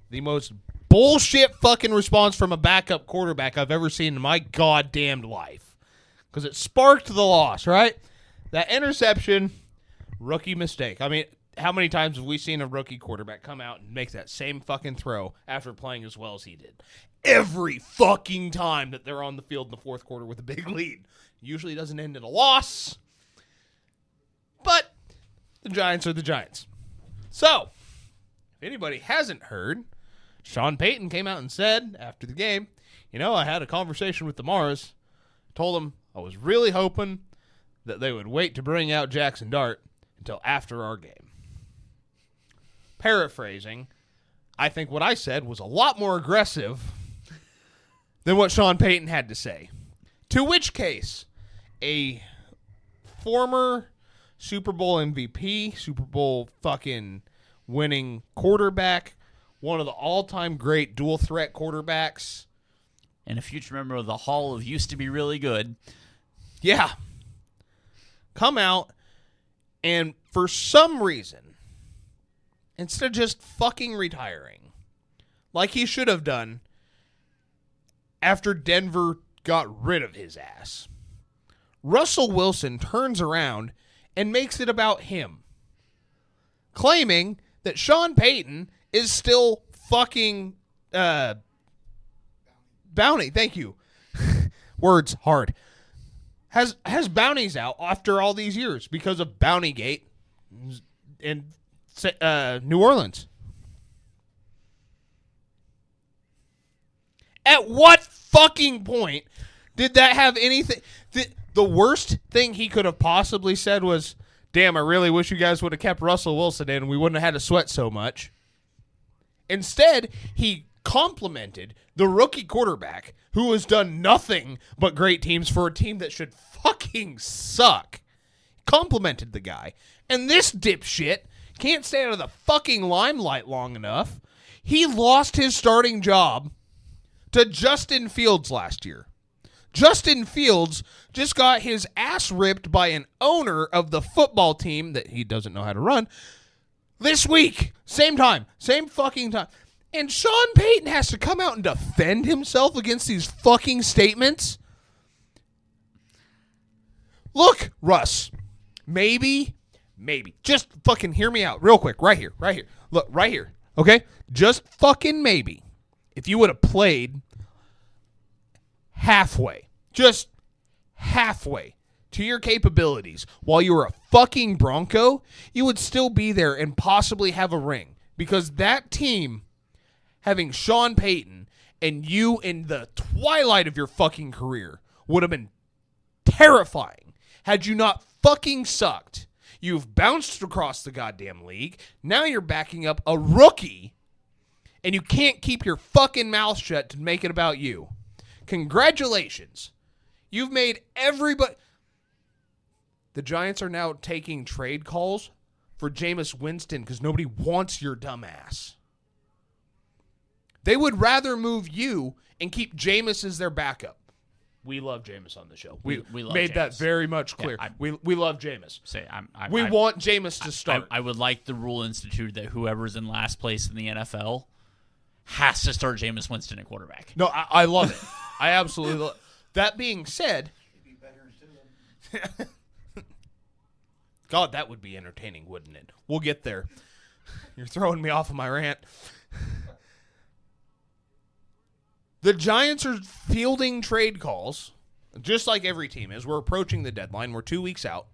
the most bullshit fucking response from a backup quarterback I've ever seen in my goddamned life. Because it sparked the loss, right? That interception, rookie mistake. I mean, how many times have we seen a rookie quarterback come out and make that same fucking throw after playing as well as he did? Every fucking time that they're on the field in the fourth quarter with a big lead. Usually doesn't end in a loss. But the Giants are the Giants. So, if anybody hasn't heard, Sean Payton came out and said after the game, I had a conversation with the Mars. Told them I was really hoping that they would wait to bring out Jackson Dart until after our game. Paraphrasing, I think what I said was a lot more aggressive than what Sean Payton had to say. To which case, a former Super Bowl MVP, Super Bowl fucking winning quarterback, one of the all-time great dual threat quarterbacks, And a future member of the Hall of Used to Be Really Good. yeah, come out and for some reason, instead of just fucking retiring, like he should have done after Denver got rid of his ass, Russell Wilson turns around and makes it about him, claiming that Sean Payton is still fucking bounty. Thank you. Words hard. Has bounties out after all these years because of Bountygate in New Orleans. At what fucking point did that have anything? The worst thing he could have possibly said was, damn, I really wish you guys would have kept Russell Wilson in and we wouldn't have had to sweat so much. Instead, he complimented the rookie quarterback who has done nothing but great teams for a team that should fucking suck. Complimented the guy. And this dipshit can't stay out of the fucking limelight long enough. He lost his starting job to Justin Fields last year. Justin Fields just got his ass ripped by an owner of the football team that he doesn't know how to run this week. Same time. Same fucking time. And Sean Payton has to come out and defend himself against these fucking statements. Look, Russ, maybe, just fucking hear me out real quick, right here. Look, right here, okay? Just fucking maybe, if you would have played halfway, just halfway to your capabilities while you were a fucking Bronco, you would still be there and possibly have a ring. Because that team, having Sean Payton and you in the twilight of your fucking career, would have been terrifying had you not fucking sucked. You've bounced across the goddamn league. Now you're backing up a rookie, and you can't keep your fucking mouth shut to make it about you. Congratulations. You've made everybody... The Giants are now taking trade calls for Jameis Winston because nobody wants your dumb ass. They would rather move you and keep Jameis as their backup. We love Jameis on the show. We love made Jameis. that very much clear. Yeah, we love Jameis. We want Jameis to start. I would like the rule instituted that whoever's in last place in the NFL has to start Jameis Winston at quarterback. No, I love it. I absolutely love it. That being said, Be better too. God, that would be entertaining, wouldn't it? We'll get there. You're throwing me off of my rant. The Giants are fielding trade calls, just like every team is. We're approaching the deadline. We're 2 weeks out.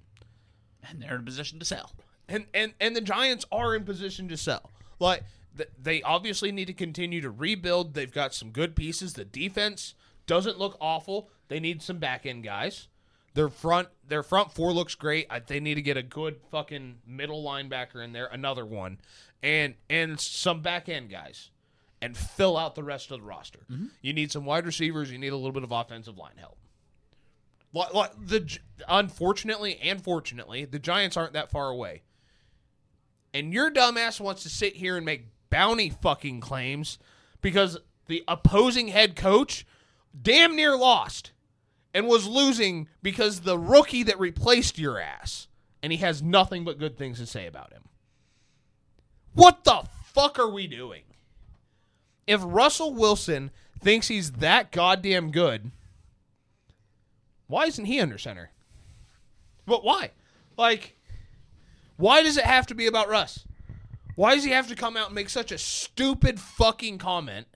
And they're in a position to sell. And the Giants are in position to sell. Like, they obviously need to continue to rebuild. They've got some good pieces. The defense doesn't look awful. They need some back-end guys. Their front four looks great. They need to get a good fucking middle linebacker in there, another one, and some back-end guys, and fill out the rest of the roster. Mm-hmm. You need some wide receivers. You need a little bit of offensive line help. Unfortunately and fortunately, the Giants aren't that far away. And your dumbass wants to sit here and make bounty fucking claims because the opposing head coach damn near lost and was losing because the rookie that replaced your ass, and he has nothing but good things to say about him. What the fuck are we doing? If Russell Wilson thinks he's that goddamn good, why isn't he under center? But why? Like, why does it have to be about Russ? Why does he have to come out and make such a stupid fucking comment?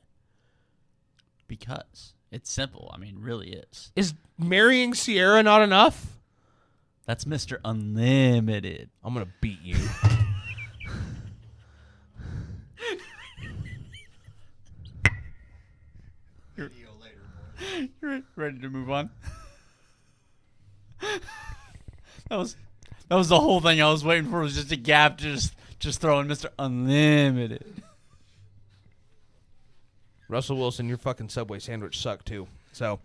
Because It's simple. I mean, really is. Is marrying Sierra not enough? That's Mr. Unlimited. I'm going to beat you. Video later, boy. Ready to move on? That was the whole thing I was waiting for, was just a gap to just throw in Mr. Unlimited. Russell Wilson, your fucking Subway sandwich sucked too. So,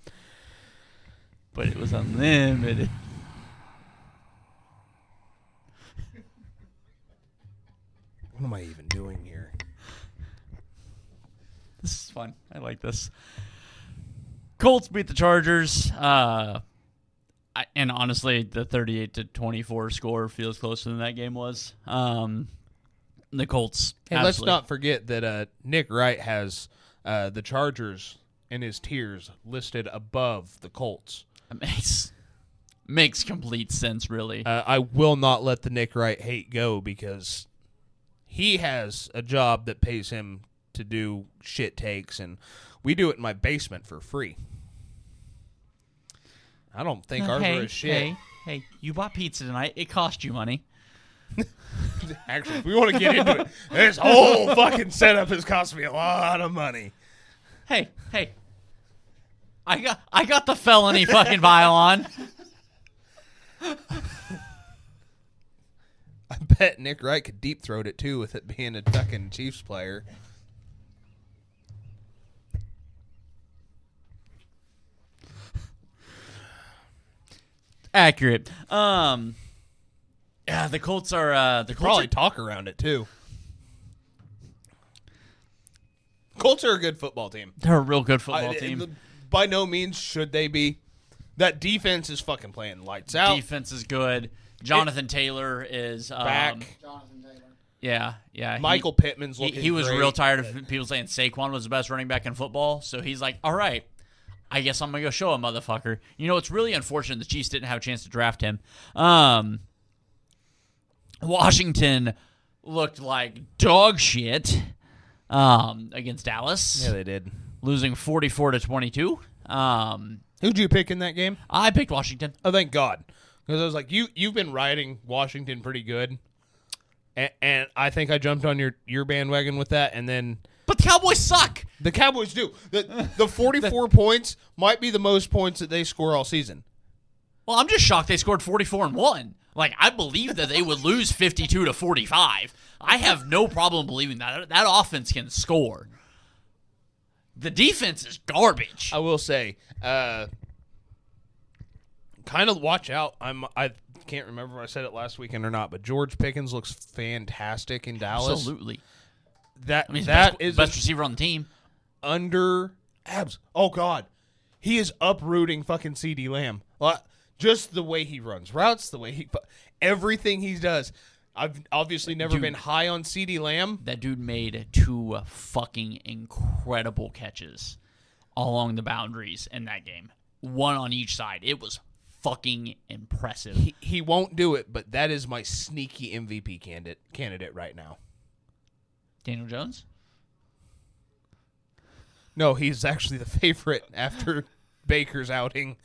But it was unlimited. what am I even doing here? This is fun. I like this. Colts beat the Chargers. And honestly, the 38-24 score feels closer than that game was. The Colts. And let's absolutely- not forget that Nick Wright has the Chargers in his tiers listed above the Colts. It makes complete sense, really. I will not let the Nick Wright hate go because he has a job that pays him to do shit takes, and we do it in my basement for free. I don't think ours are as shit. Hey, you bought pizza tonight. It cost you money. Actually, if we want to get into it, this whole fucking setup has cost me a lot of money. Hey. I got the felony fucking vial on. I bet Nick Wright could deep throat it too with it being a fucking Chiefs player. Accurate. Yeah, the Colts are Probably talk around it too. Colts are a good football team. they're a real good football team. By no means should they be. That defense is fucking playing lights out. Defense is good. Jonathan Taylor is Back. Jonathan Taylor. Yeah. Michael Pittman's looking He was great. real tired of people saying Saquon was the best running back in football. So he's like, all right, I guess I'm going to go show a motherfucker. You know, it's really unfortunate the Chiefs didn't have a chance to draft him. Washington looked like dog shit against Dallas, Yeah, they did. losing 44-22. Who'd you pick in that game? I picked Washington. Oh, thank God. Because I was like, you've been riding Washington pretty good. And I think I jumped on your bandwagon with that. And then But the Cowboys suck. the Cowboys do. The 44 points might be the most points that they score all season. Well, I'm just shocked they scored 44 and 1. Like, I believe that they would lose 52-45. I have no problem believing that. That offense can score. The defense is garbage. I will say, kind of watch out. I can't remember if I said it last weekend or not, but George Pickens looks fantastic in Dallas. Absolutely. That I mean, he's that the is best receiver on the team. under abs. Oh God, he is uprooting fucking CeeDee Lamb. Just the way he runs routes, the way everything he does. I've obviously never been high on CeeDee Lamb. That dude made 2 fucking incredible catches along the boundaries in that game. 1 on each side. It was fucking impressive. He won't do it, but that is my sneaky MVP candidate right now. Daniel Jones? No, he's actually the favorite after Baker's outing.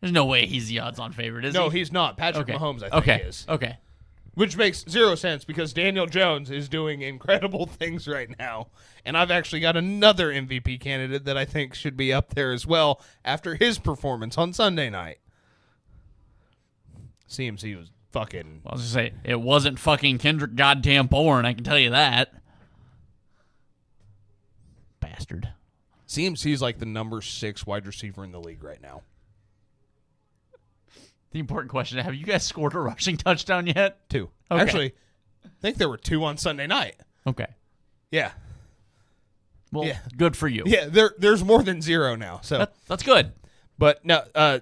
There's no way he's the odds-on favorite, is he? No, he's not. Patrick Okay. Mahomes, I think, is. Okay. Which makes 0 sense because Daniel Jones is doing incredible things right now. And I've actually got another MVP candidate that I think should be up there as well after his performance on Sunday night. CMC was fucking... I was going to say, it wasn't fucking Kendrick goddamn Bourne, I can tell you that. Bastard. CMC's like the number 6 wide receiver in the league right now. The important question, have you guys scored a rushing touchdown yet? 2. Okay. Actually, I think there were 2 on Sunday night. Okay. Yeah. Well, Yeah. good for you. Yeah, there's more than 0 now. So, That's good. but no,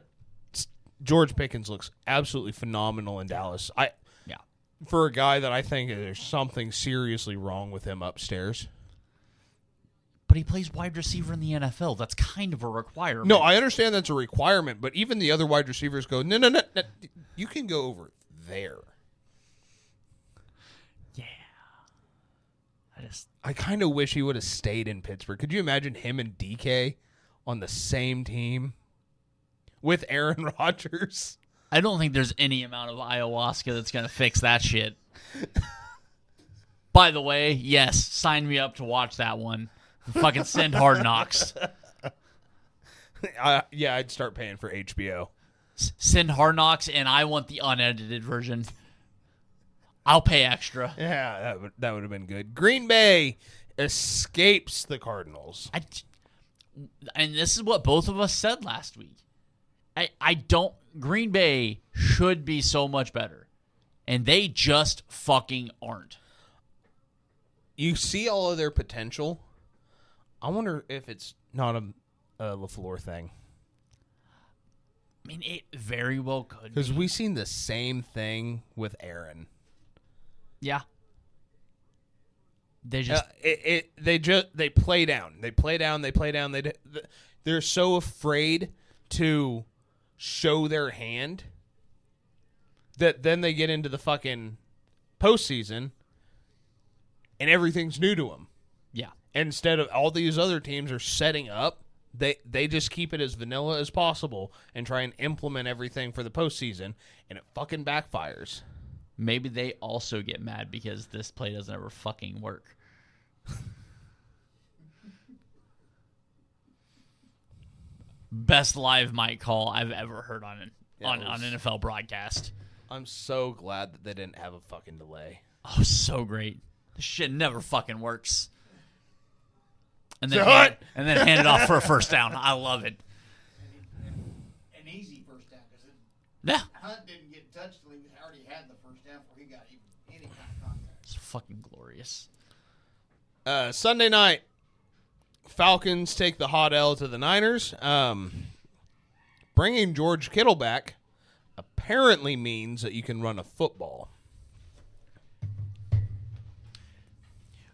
George Pickens looks absolutely phenomenal in Dallas. Yeah. For a guy that I think there's something seriously wrong with him upstairs. But he plays wide receiver in the NFL. That's kind of a requirement. No, I understand that's a requirement, but even the other wide receivers go, no, you can go over there. Yeah. I kind of wish he would have stayed in Pittsburgh. Could you imagine him and DK on the same team with Aaron Rodgers? I don't think there's any amount of ayahuasca that's going to fix that shit. By the way, yes, sign me up to watch that one. Fucking send Hard Knocks. Yeah, I'd start paying for HBO. Send Hard Knocks, and I want the unedited version. I'll pay extra. Yeah, that would have been good. Green Bay escapes the Cardinals. And this is what both of us said last week. I don't. Green Bay should be so much better, and they just fucking aren't. You see all of their potential. I wonder if it's not a LaFleur thing. I mean, it very well could. Because we've seen the same thing with Aaron. Yeah. They just they play down. They play down. They play down. They're so afraid to show their hand that then they get into the fucking postseason and everything's new to them. yeah. Instead of all these other teams are setting up, they just keep it as vanilla as possible and try and implement everything for the postseason, and it fucking backfires. Maybe they also get mad because this play doesn't ever fucking work. Best live mic call I've ever heard on NFL broadcast. I'm so glad that they didn't have a fucking delay. Oh, so great. This shit never fucking works. And then hand it off for a first down. I love it. An easy first down because Yeah. Hunt didn't get touched till he already had the first down before he got even any kind of contact. It's fucking glorious. Sunday night, Falcons take the hot L to the Niners. Bringing George Kittle back apparently means that you can run a football.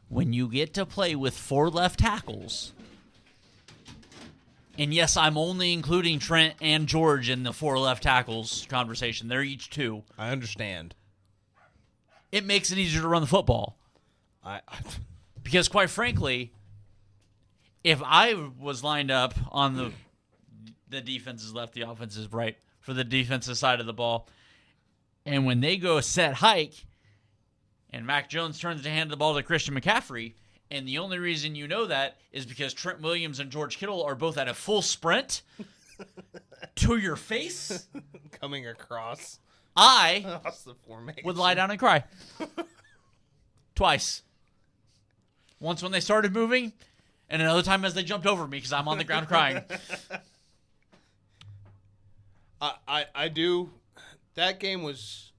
When you get to play with 4 left tackles, and yes, I'm only including Trent and George in the 4 left tackles conversation. They're each 2. I understand. It makes it easier to run the football. Because quite frankly, if I was lined up on the defense is left, the offense is right for the defensive side of the ball, and when they go set hike, and Mac Jones turns to hand the ball to Christian McCaffrey, and the only reason you know that is because Trent Williams and George Kittle are both at a full sprint to your face. Coming across the formation. would lie down and cry. Twice. Once when they started moving, and another time as they jumped over me because I'm on the ground crying. I do. That game was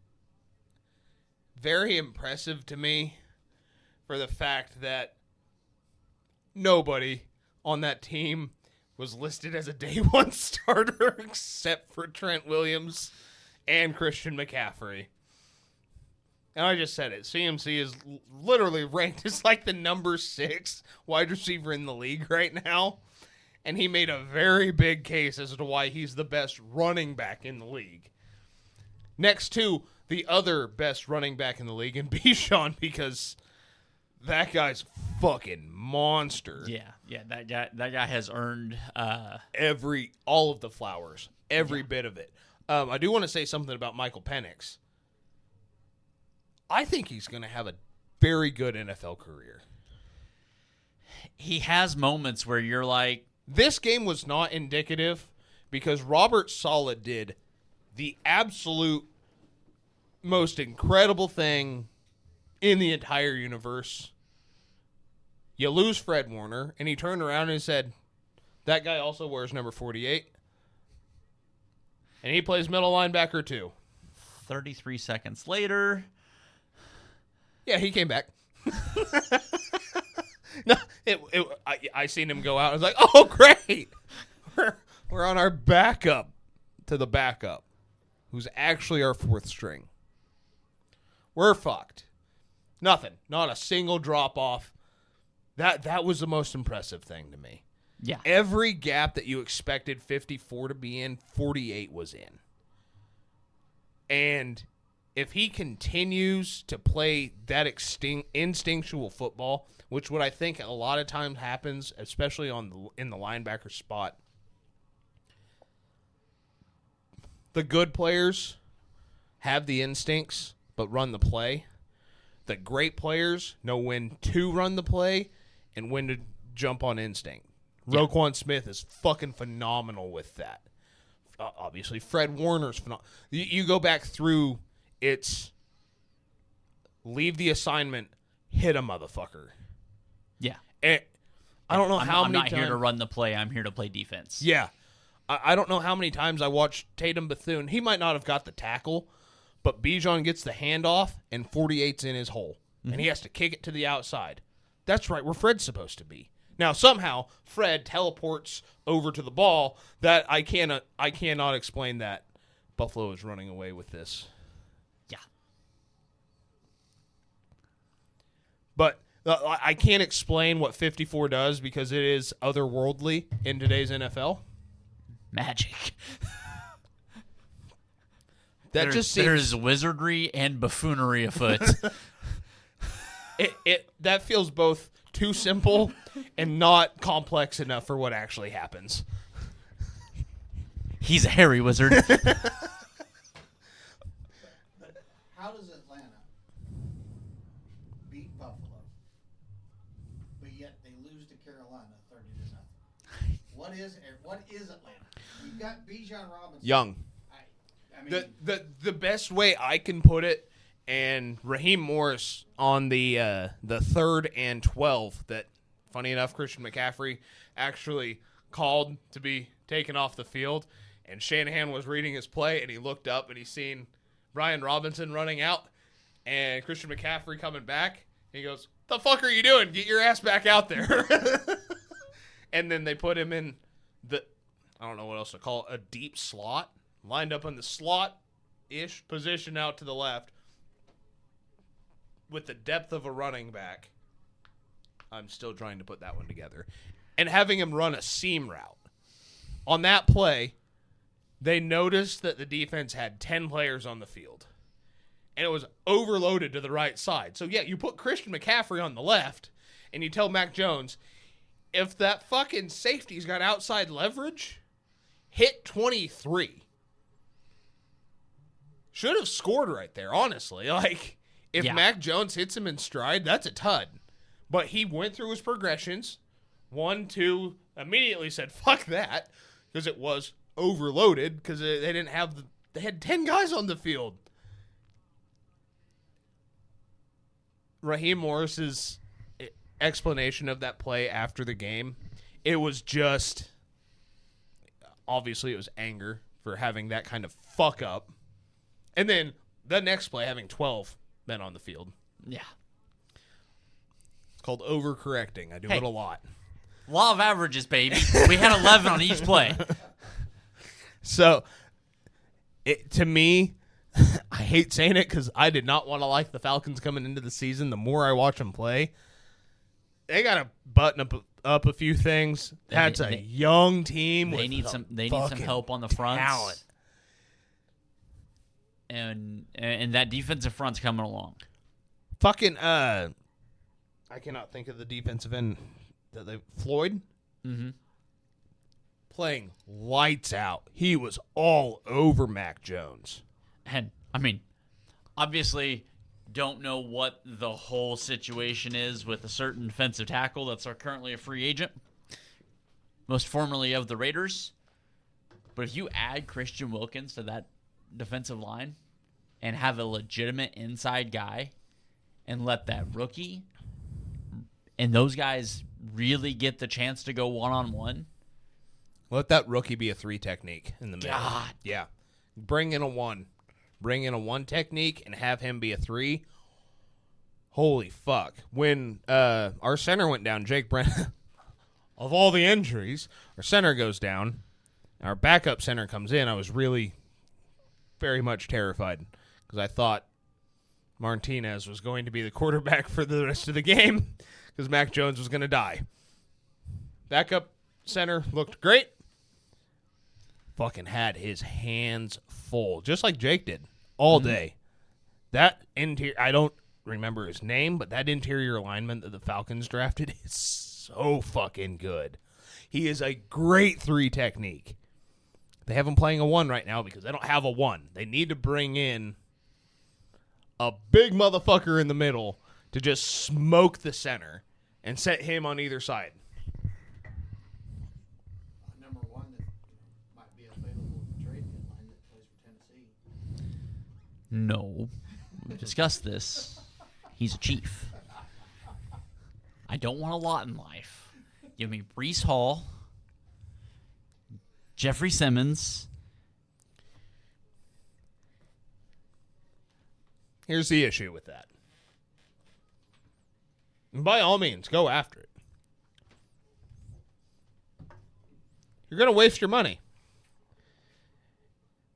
very impressive to me for the fact that nobody on that team was listed as a day one starter except for Trent Williams and Christian McCaffrey. And I just said it. CMC is literally ranked as like the number 6 wide receiver in the league right now. And he made a very big case as to why he's the best running back in the league. Next to the other best running back in the league in Bijan, because that guy's fucking monster. Yeah, that guy has earned all of the flowers, every bit of it. I do want to say something about Michael Penix. I think he's going to have a very good NFL career. He has moments where you're like, this game was not indicative because Robert Saleh did the absolute most incredible thing in the entire universe. You lose Fred Warner, and he turned around and said, that guy also wears number 48. And he plays middle linebacker too. 33 seconds later. Yeah, he came back. No, I seen him go out. I was like, oh, great. We're on our backup to the backup, who's actually our 4th string. We're fucked. Nothing. Not a single drop off. That was the most impressive thing to me. Yeah. Every gap that you expected 54 to be in, 48 was in. And if he continues to play that instinctual football, which what I think a lot of times happens, especially in the linebacker spot, the good players have the instincts but run the play. The great players know when to run the play and when to jump on instinct. Yeah. Roquan Smith is fucking phenomenal with that. Obviously, Fred Warner's phenomenal. You go back through, it's leave the assignment, hit a motherfucker. Yeah. And I don't know I'm how many not here to run the play. I'm here to play defense. Yeah. I don't know how many times I watched Tatum Bethune. He might not have got the tackle, but Bijan gets the handoff and 48's in his hole. Mm-hmm. And he has to kick it to the outside. That's right where Fred's supposed to be. Now, somehow, Fred teleports over to the ball. That I cannot explain that. Buffalo is running away with this. Yeah. But I can't explain what 54 does because it is otherworldly in today's NFL. Magic. There's wizardry and buffoonery afoot. That feels both too simple and not complex enough for what actually happens. He's a hairy wizard. How does Atlanta beat Buffalo, but yet they lose to Carolina 30-0? What is Atlanta? We've got Bijan Robinson. Young. I mean, The best way I can put it, and Raheem Morris on the 3rd and 12 that, funny enough, Christian McCaffrey actually called to be taken off the field, and Shanahan was reading his play, and he looked up and he seen Brian Robinson running out and Christian McCaffrey coming back. And he goes, "The fuck are you doing? Get your ass back out there." And then they put him in I don't know what else to call it, a deep slot, lined up in the slot-ish position out to the left with the depth of a running back. I'm still trying to put that one together. And having him run a seam route. On that play, they noticed that the defense had 10 players on the field. And it was overloaded to the right side. So, yeah, you put Christian McCaffrey on the left, and you tell Mac Jones, if that fucking safety's got outside leverage, hit 23. Should have scored right there, honestly. Like, if Mac Jones hits him in stride, that's a tud. But he went through his progressions. 1, 2, immediately said, fuck that, because it was overloaded, because they had 10 guys on the field. Raheem Morris's explanation of that play after the game, it was just, obviously it was anger for having that kind of fuck up. And then the next play having 12 men on the field. Yeah. It's called overcorrecting. I do it a lot. Law of averages, baby. We had 11 on each play. So, to me, I hate saying it because I did not want to like the Falcons coming into the season. The more I watch them play, they got to button up a few things. That's a young team. They need some help on the fronts. Talent. And that defensive front's coming along. Fucking I cannot think of the defensive end that Floyd. Mm-hmm. Playing lights out. He was all over Mac Jones. And I mean, obviously, don't know what the whole situation is with a certain defensive tackle that's currently a free agent, most formerly of the Raiders. But if you add Christian Wilkins to that defensive line and have a legitimate inside guy and let that rookie and those guys really get the chance to go one-on-one. Let that rookie be a 3 technique in the middle. God. Yeah. Bring in a 1. Bring in a 1 technique and have him be a 3. Holy fuck. When our center went down, Jake Brent, of all the injuries, our center goes down. Our backup center comes in. I was really very much terrified because I thought Martinez was going to be the quarterback for the rest of the game because Mac Jones was going to die. Backup center looked great. Fucking had his hands full, just like Jake did all day. That interior, I don't remember his name, but that interior lineman that the Falcons drafted is so fucking good. He is a great 3 technique. They have him playing a 1 right now because they don't have a 1. They need to bring in a big motherfucker in the middle to just smoke the center and set him on either side. Number 1 that might be available at the trade deadline that plays for Tennessee. No. We've discussed this. He's a Chief. I don't want a lot in life. Give me Breece Hall, Jeffrey Simmons. Here's the issue with that. And by all means, go after it. You're going to waste your money.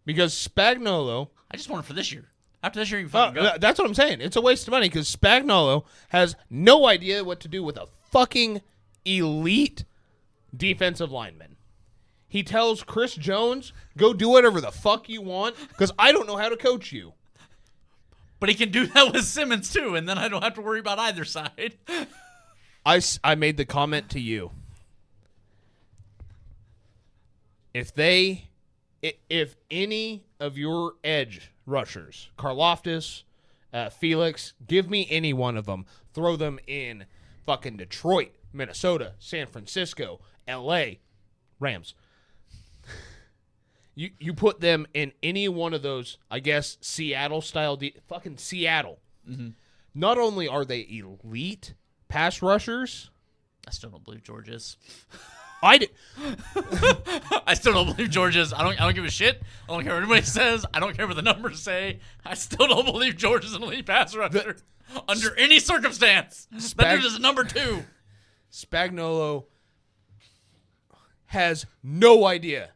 Because Spagnuolo... I just want it for this year. After this year, you can fucking go. That's what I'm saying. It's a waste of money because Spagnuolo has no idea what to do with a fucking elite defensive lineman. He tells Chris Jones, go do whatever the fuck you want because I don't know how to coach you. But he can do that with Simmons, too, and then I don't have to worry about either side. I made the comment to you. If any of your edge rushers, Karlaftis, Felix, give me any one of them. Throw them in fucking Detroit, Minnesota, San Francisco, L.A., Rams. You put them in any one of those, I guess, Seattle-style fucking Seattle. Mm-hmm. Not only are they elite pass rushers. I still don't believe George is. I still don't believe George is. I don't give a shit. I don't care what anybody says. I don't care what the numbers say. I still don't believe George is an elite pass rusher under any circumstance. That dude is number 2. Spagnuolo has no idea.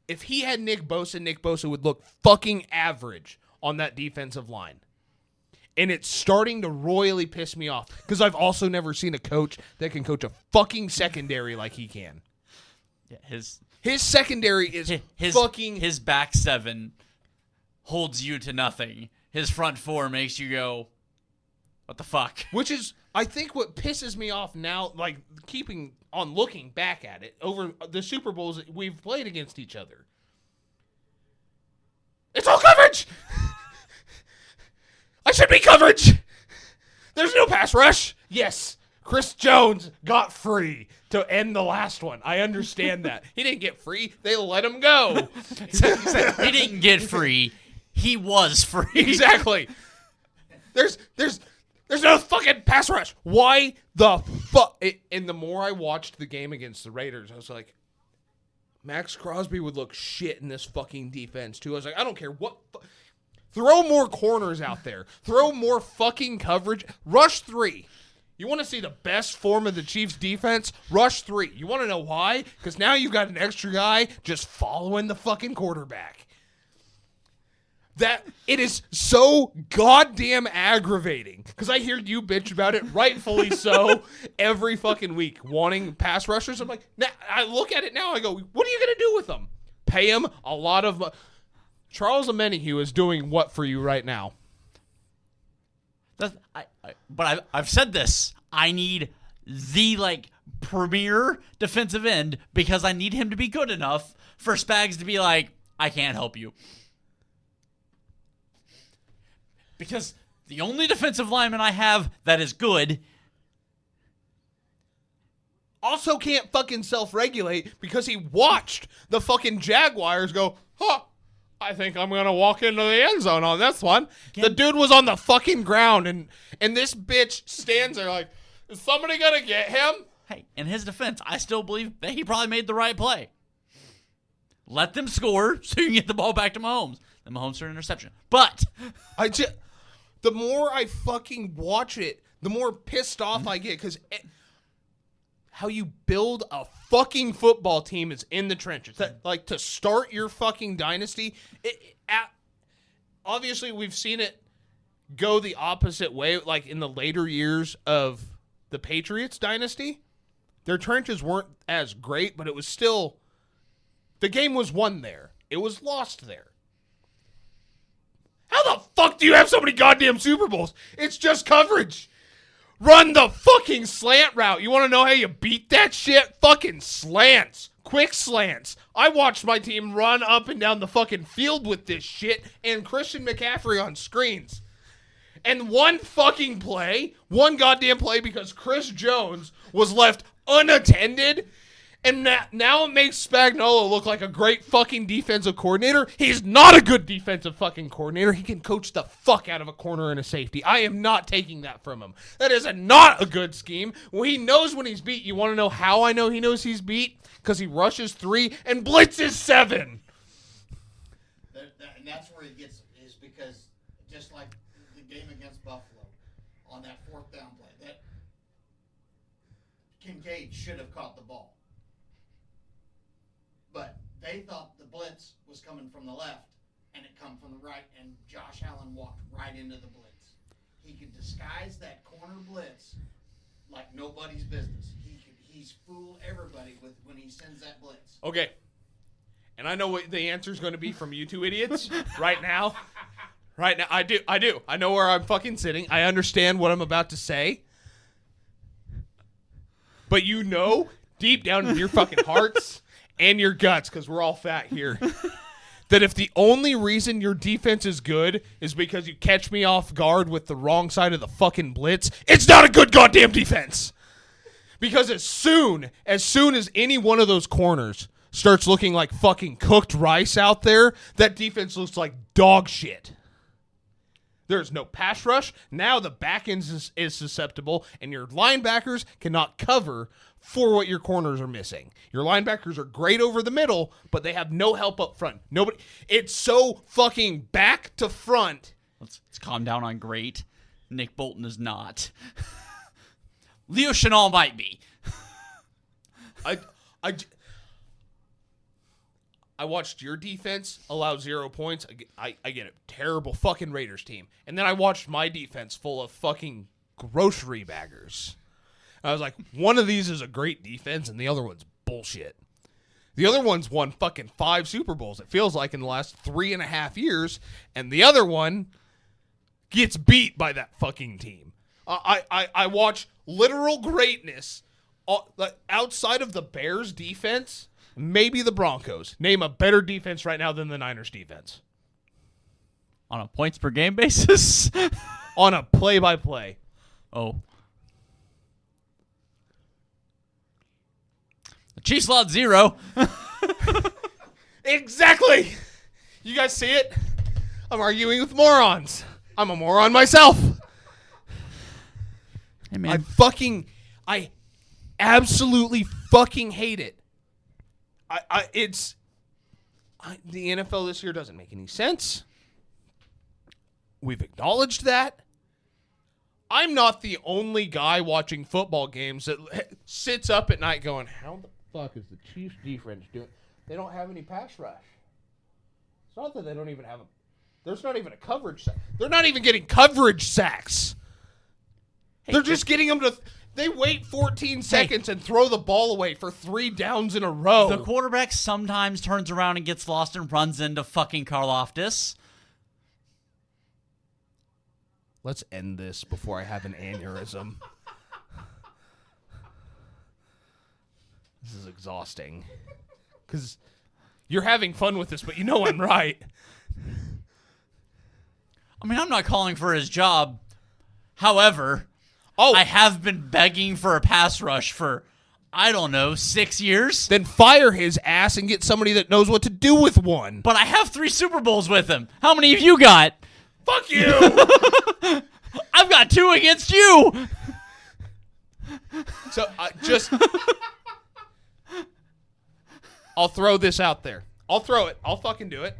If he had Nick Bosa would look fucking average on that defensive line. And it's starting to royally piss me off because I've also never seen a coach that can coach a fucking secondary like he can. Yeah, his secondary is his back 7 holds you to nothing. His front 4 makes you go, what the fuck? Which is, I think, what pisses me off now, like keeping on looking back at it over the Super Bowls that we've played against each other. It's all coverage! I should be coverage! There's no pass rush! Yes, Chris Jones got free to end the last one. I understand that. He didn't get free. They let him go. He didn't get free. He was free. Exactly. There's no fucking pass rush. Why the fuck? And the more I watched the game against the Raiders, I was like, Max Crosby would look shit in this fucking defense, too. I was like, I don't care what. Throw more corners out there. Throw more fucking coverage. Rush 3. You want to see the best form of the Chiefs' defense? Rush 3. You want to know why? Because now you've got an extra guy just following the fucking quarterback. That it is so goddamn aggravating because I hear you bitch about it, rightfully so, every fucking week, wanting pass rushers. I'm like, I look at it now, I go, what are you going to do with them? Pay him a lot of Charles Omenihu is doing what for you right now? But I've said this. I need the premier defensive end because I need him to be good enough for Spags to be like, I can't help you. Because the only defensive lineman I have that is good also can't fucking self-regulate because he watched the fucking Jaguars go, I think I'm going to walk into the end zone on this one. The dude was on the fucking ground, and this bitch stands there like, is somebody going to get him? Hey, in his defense, I still believe that he probably made the right play. Let them score so you can get the ball back to Mahomes. Then Mahomes threw an interception. But the more I fucking watch it, the more pissed off I get because how you build a fucking football team is in the trenches. That, to start your fucking dynasty, obviously we've seen it go the opposite way, like in the later years of the Patriots dynasty. Their trenches weren't as great, but it was still, the game was won there. It was lost there. How the fuck do you have so many goddamn Super Bowls? It's just coverage. Run the fucking slant route. You want to know how you beat that shit? Fucking slants. Quick slants. I watched my team run up and down the fucking field with this shit and Christian McCaffrey on screens. And one goddamn play because Chris Jones was left unattended. And now it makes Spagnuolo look like a great fucking defensive coordinator. He's not a good defensive fucking coordinator. He can coach the fuck out of a corner and a safety. I am not taking that from him. That is not a good scheme. Well, he knows when he's beat. You want to know how I know he knows he's beat? Because he rushes 3 and blitzes 7. And that's where he gets, is because just like the game against Buffalo on that 4th down play, that Kincaid should have caught the ball. But they thought the blitz was coming from the left, and it come from the right, and Josh Allen walked right into the blitz. He could disguise that corner blitz like nobody's business. He's fool everybody with when he sends that blitz. Okay. And I know what the answer is going to be from you two idiots right now. Right now, I do. I know where I'm fucking sitting. I understand what I'm about to say. But you know, deep down in your fucking hearts and your guts, because we're all fat here, that if the only reason your defense is good is because you catch me off guard with the wrong side of the fucking blitz, it's not a good goddamn defense. Because as soon as any one of those corners starts looking like fucking cooked rice out there, that defense looks like dog shit. There's no pass rush. Now the back end is susceptible, and your linebackers cannot cover for what your corners are missing. Your linebackers are great over the middle, but they have no help up front. Nobody. It's so fucking back to front. Let's calm down on great. Nick Bolton is not. Leo Chenal might be. I watched your defense allow 0 points. I get it. Terrible fucking Raiders team. And then I watched my defense full of fucking grocery baggers. I was like, one of these is a great defense and the other one's bullshit. The other one's won fucking 5 Super Bowls, it feels like, in the last 3.5 years. And the other one gets beat by that fucking team. I watch literal greatness outside of the Bears defense. Maybe the Broncos. Name a better defense right now than the Niners defense. On a points per game basis? On a play-by-play. Oh. The Chiefs allowed 0. Exactly. You guys see it? I'm arguing with morons. I'm a moron myself. Hey, man. I absolutely fucking hate it. The NFL this year doesn't make any sense. We've acknowledged that. I'm not the only guy watching football games that sits up at night going, how the fuck is the Chiefs defense doing? They don't have any pass rush. It's not that they don't even have there's not even a coverage sack. They're not even getting coverage sacks. They're just getting them to... They wait 14 seconds and throw the ball away for 3 downs in a row. The quarterback sometimes turns around and gets lost and runs into fucking Karlaftis. Let's end this before I have an aneurysm. This is exhausting. Because you're having fun with this, but you know I'm right. I mean, I'm not calling for his job. However... Oh, I have been begging for a pass rush for, I don't know, 6 years. Then fire his ass and get somebody that knows what to do with one. But I have 3 Super Bowls with him. How many have you got? Fuck you! I've got 2 against you. So, I'll throw this out there. I'll throw it. I'll fucking do it.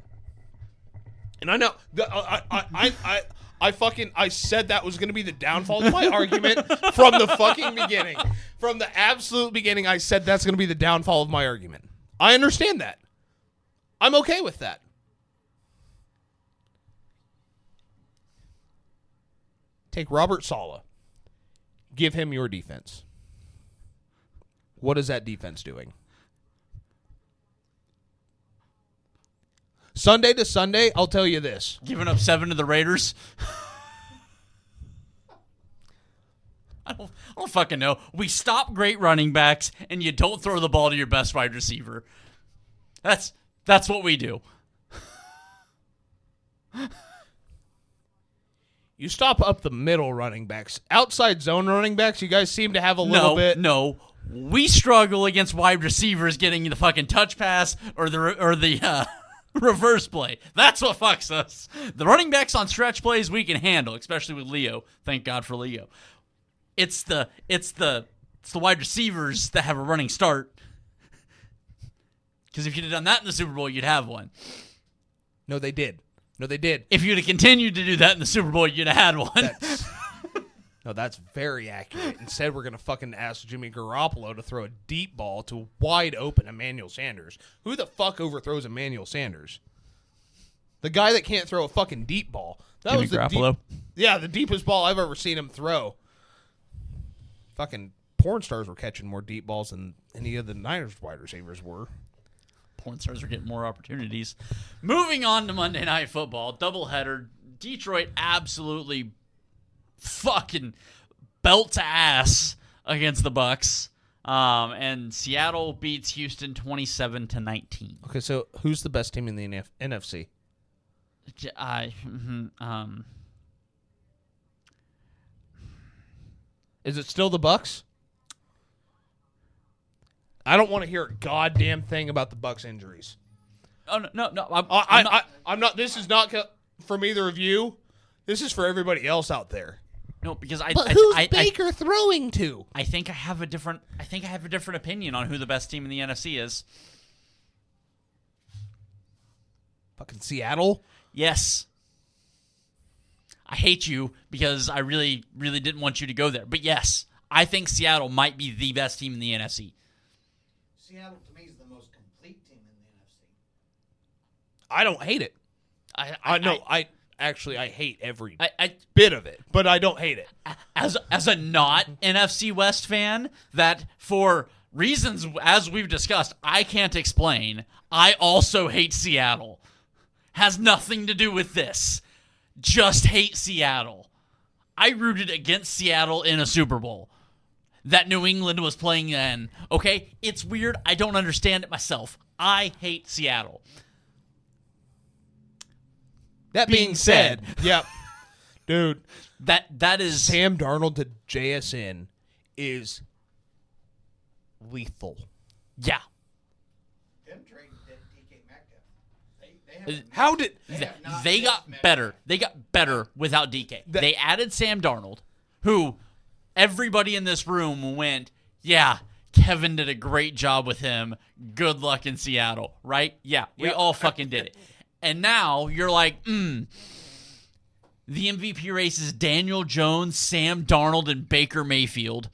And I know, I said that was going to be the downfall of my argument from the fucking beginning. From the absolute beginning, I said that's going to be the downfall of my argument. I understand that. I'm okay with that. Take Robert Saleh. Give him your defense. What is that defense doing? Sunday to Sunday, I'll tell you this. Giving up 7 to the Raiders. I don't fucking know. We stop great running backs, and you don't throw the ball to your best wide receiver. That's what we do. You stop up the middle running backs. Outside zone running backs, you guys seem to have a little bit. No. We struggle against wide receivers getting the fucking touch pass or the reverse play. That's what fucks us. The running backs on stretch plays we can handle, especially with Leo. Thank God for Leo. It's the wide receivers that have a running start. Because if you'd have done that in the Super Bowl, you'd have one. No, they did. If you'd have continued to do that in the Super Bowl, you'd have had one. That's very accurate. Instead, we're going to fucking ask Jimmy Garoppolo to throw a deep ball to wide open Emmanuel Sanders. Who the fuck overthrows Emmanuel Sanders? The guy that can't throw a fucking deep ball. That Jimmy was the Garoppolo? the deepest ball I've ever seen him throw. Fucking porn stars were catching more deep balls than any of the Niners wide receivers were. Porn stars are getting more opportunities. Moving on to Monday Night Football, doubleheader. Detroit absolutely fucking belt to ass against the Bucks, and Seattle beats Houston 27-19. Okay, so who's the best team in the NFC? Is it still the Bucks? I don't want to hear a goddamn thing about the Bucks injuries. Oh no! I'm not. This is not from either of you. This is for everybody else out there. No, because who's Baker throwing to? I think I have a different opinion on who the best team in the NFC is. Fucking Seattle. Yes. I hate you because I really, really didn't want you to go there. But yes, I think Seattle might be the best team in the NFC. Seattle, to me, is the most complete team in the NFC. I don't hate it. I hate every bit of it, but I don't hate it. As a not NFC West fan, that for reasons, as we've discussed, I can't explain, I also hate Seattle. Has nothing to do with this. Just hate Seattle. I rooted against Seattle in a Super Bowl that New England was playing in. Okay? It's weird. I don't understand it myself. I hate Seattle. That being said, yep. Dude, that is Sam Darnold to JSN is lethal. Yeah. Them trading DK Metcalf. How did they got better? They got better without DK. They added Sam Darnold, who everybody in this room went, yeah, Kevin did a great job with him. Good luck in Seattle, right? Yeah, we all fucking did it. And now you're like, the MVP race is Daniel Jones, Sam Darnold, and Baker Mayfield.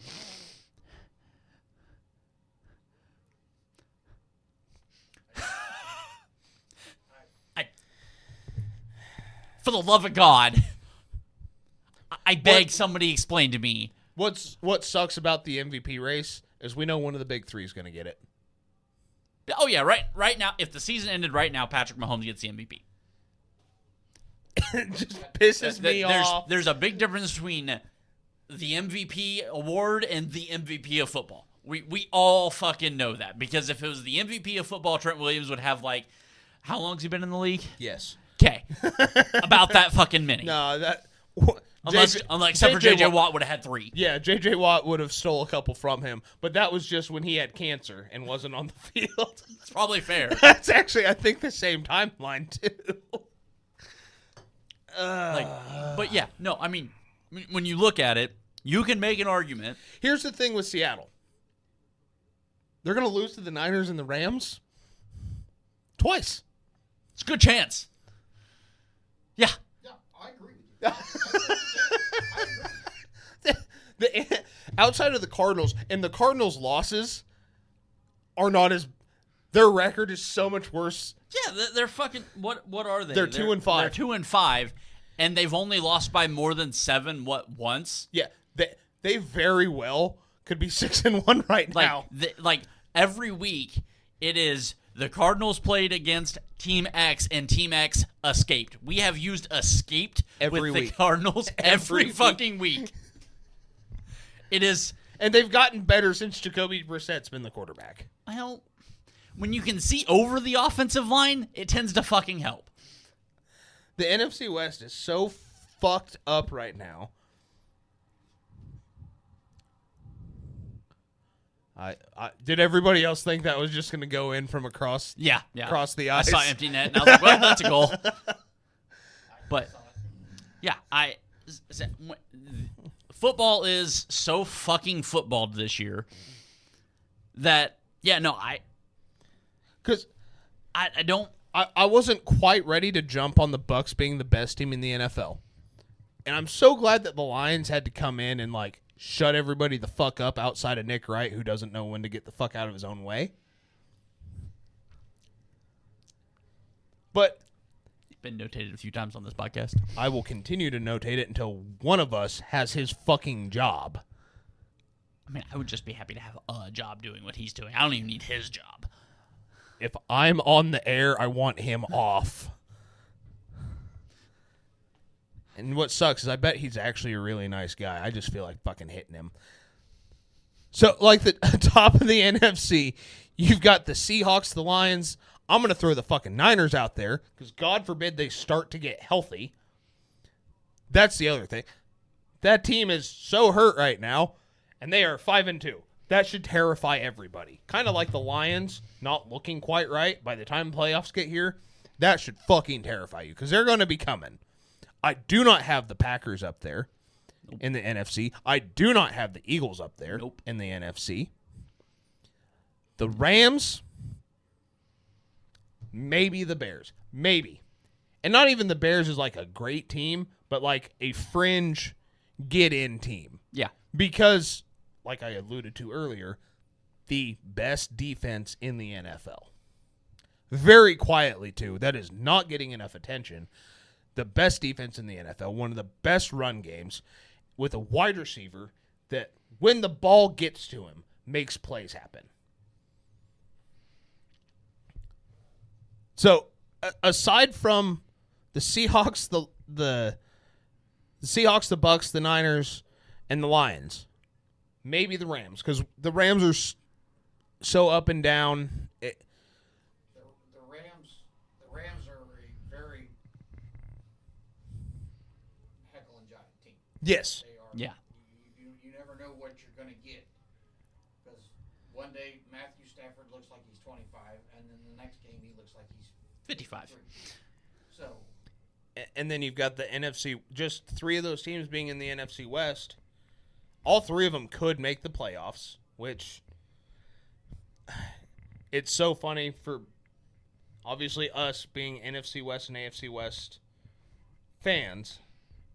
For the love of God, I beg somebody explain to me. What sucks about the MVP race is we know one of the big three is going to get it. Oh, yeah, right now, if the season ended right now, Patrick Mahomes gets the MVP. It just pisses me off. There's a big difference between the MVP award and the MVP of football. We all fucking know that. Because if it was the MVP of football, Trent Williams would have, like, how long has he been in the league? Yes. Okay. About that fucking many. No, that... Except for J.J. Watt would have had 3. Yeah, J.J. Watt would have stole a couple from him, but that was just when he had cancer and wasn't on the field. It's probably fair. That's actually, I think, the same timeline, too. But yeah, no, I mean, when you look at it, you can make an argument. Here's the thing with Seattle. They're going to lose to the Niners and the Rams twice. It's a good chance. Yeah. Yeah, I agree with you. Outside of the Cardinals, and the Cardinals' losses are not as... Their record is so much worse. Yeah, they're fucking... What are they? They're 2-5. They're 2-5, and they've only lost by more than 7, once? Yeah, they very well could be 6-1 right now. Every week, it is the Cardinals played against Team X, and Team X escaped. We have used escaped Every with week. the Cardinals every week. fucking week. It is, And they've gotten better since Jacoby Brissett's been the quarterback. well, when you can see over the offensive line, it tends to fucking help. The NFC West is so fucked up right now. I did everybody else think that was just going to go in from across Yeah. across the I ice? saw empty net, and I was like, well, that's a goal. But, yeah, football is so fucking footballed this year that, Because I don't. I wasn't quite ready to jump on the Bucks being the best team in the NFL. And I'm so glad that the Lions had to come in and, like, shut everybody the fuck up outside of Nick Wright, who doesn't know when to get the fuck out of his own way. But Been notated a few times on this podcast. I will continue to notate it until one of us has his fucking job. I mean, I would just be happy to have a job doing what he's doing. I don't even need his job. If I'm on the air, I want him off. And what sucks is I bet he's actually a really nice guy. I just feel like fucking hitting him. So, like the top of the NFC, you've got the Seahawks, the Lions. I'm going to throw the fucking Niners out there because God forbid they start to get healthy. That's the other thing. That team is so hurt right now, and they are 5-2. That should terrify everybody. Kind of like the Lions not looking quite right by the time playoffs get here. That should fucking terrify you because they're going to be coming. I do not have the Packers up there in the NFC. I do not have the Eagles up there in the NFC. The Rams, maybe the Bears. Maybe. And not even the Bears is like a great team, but like a fringe get-in team. Yeah. Because, like I alluded to earlier, the best defense in the NFL. Very quietly, too. That is not getting enough attention. The best defense in the NFL, one of the best run games, with a wide receiver that, when the ball gets to him, makes plays happen. So, aside from the Seahawks, the Seahawks, the Bucks, the Niners, and the Lions, maybe the Rams, because the Rams are so up and down. The Rams are a very heckle and jive team. Yes. They are. Yeah. You never know what you're going to get. Because one day Matthew Stafford looks like he's 25, and then the next game he looks like he's 55. 53. So, And then you've got the NFC, just three of those teams being in the NFC West. All three of them could make the playoffs, which it's so funny for obviously us being NFC West and AFC West fans,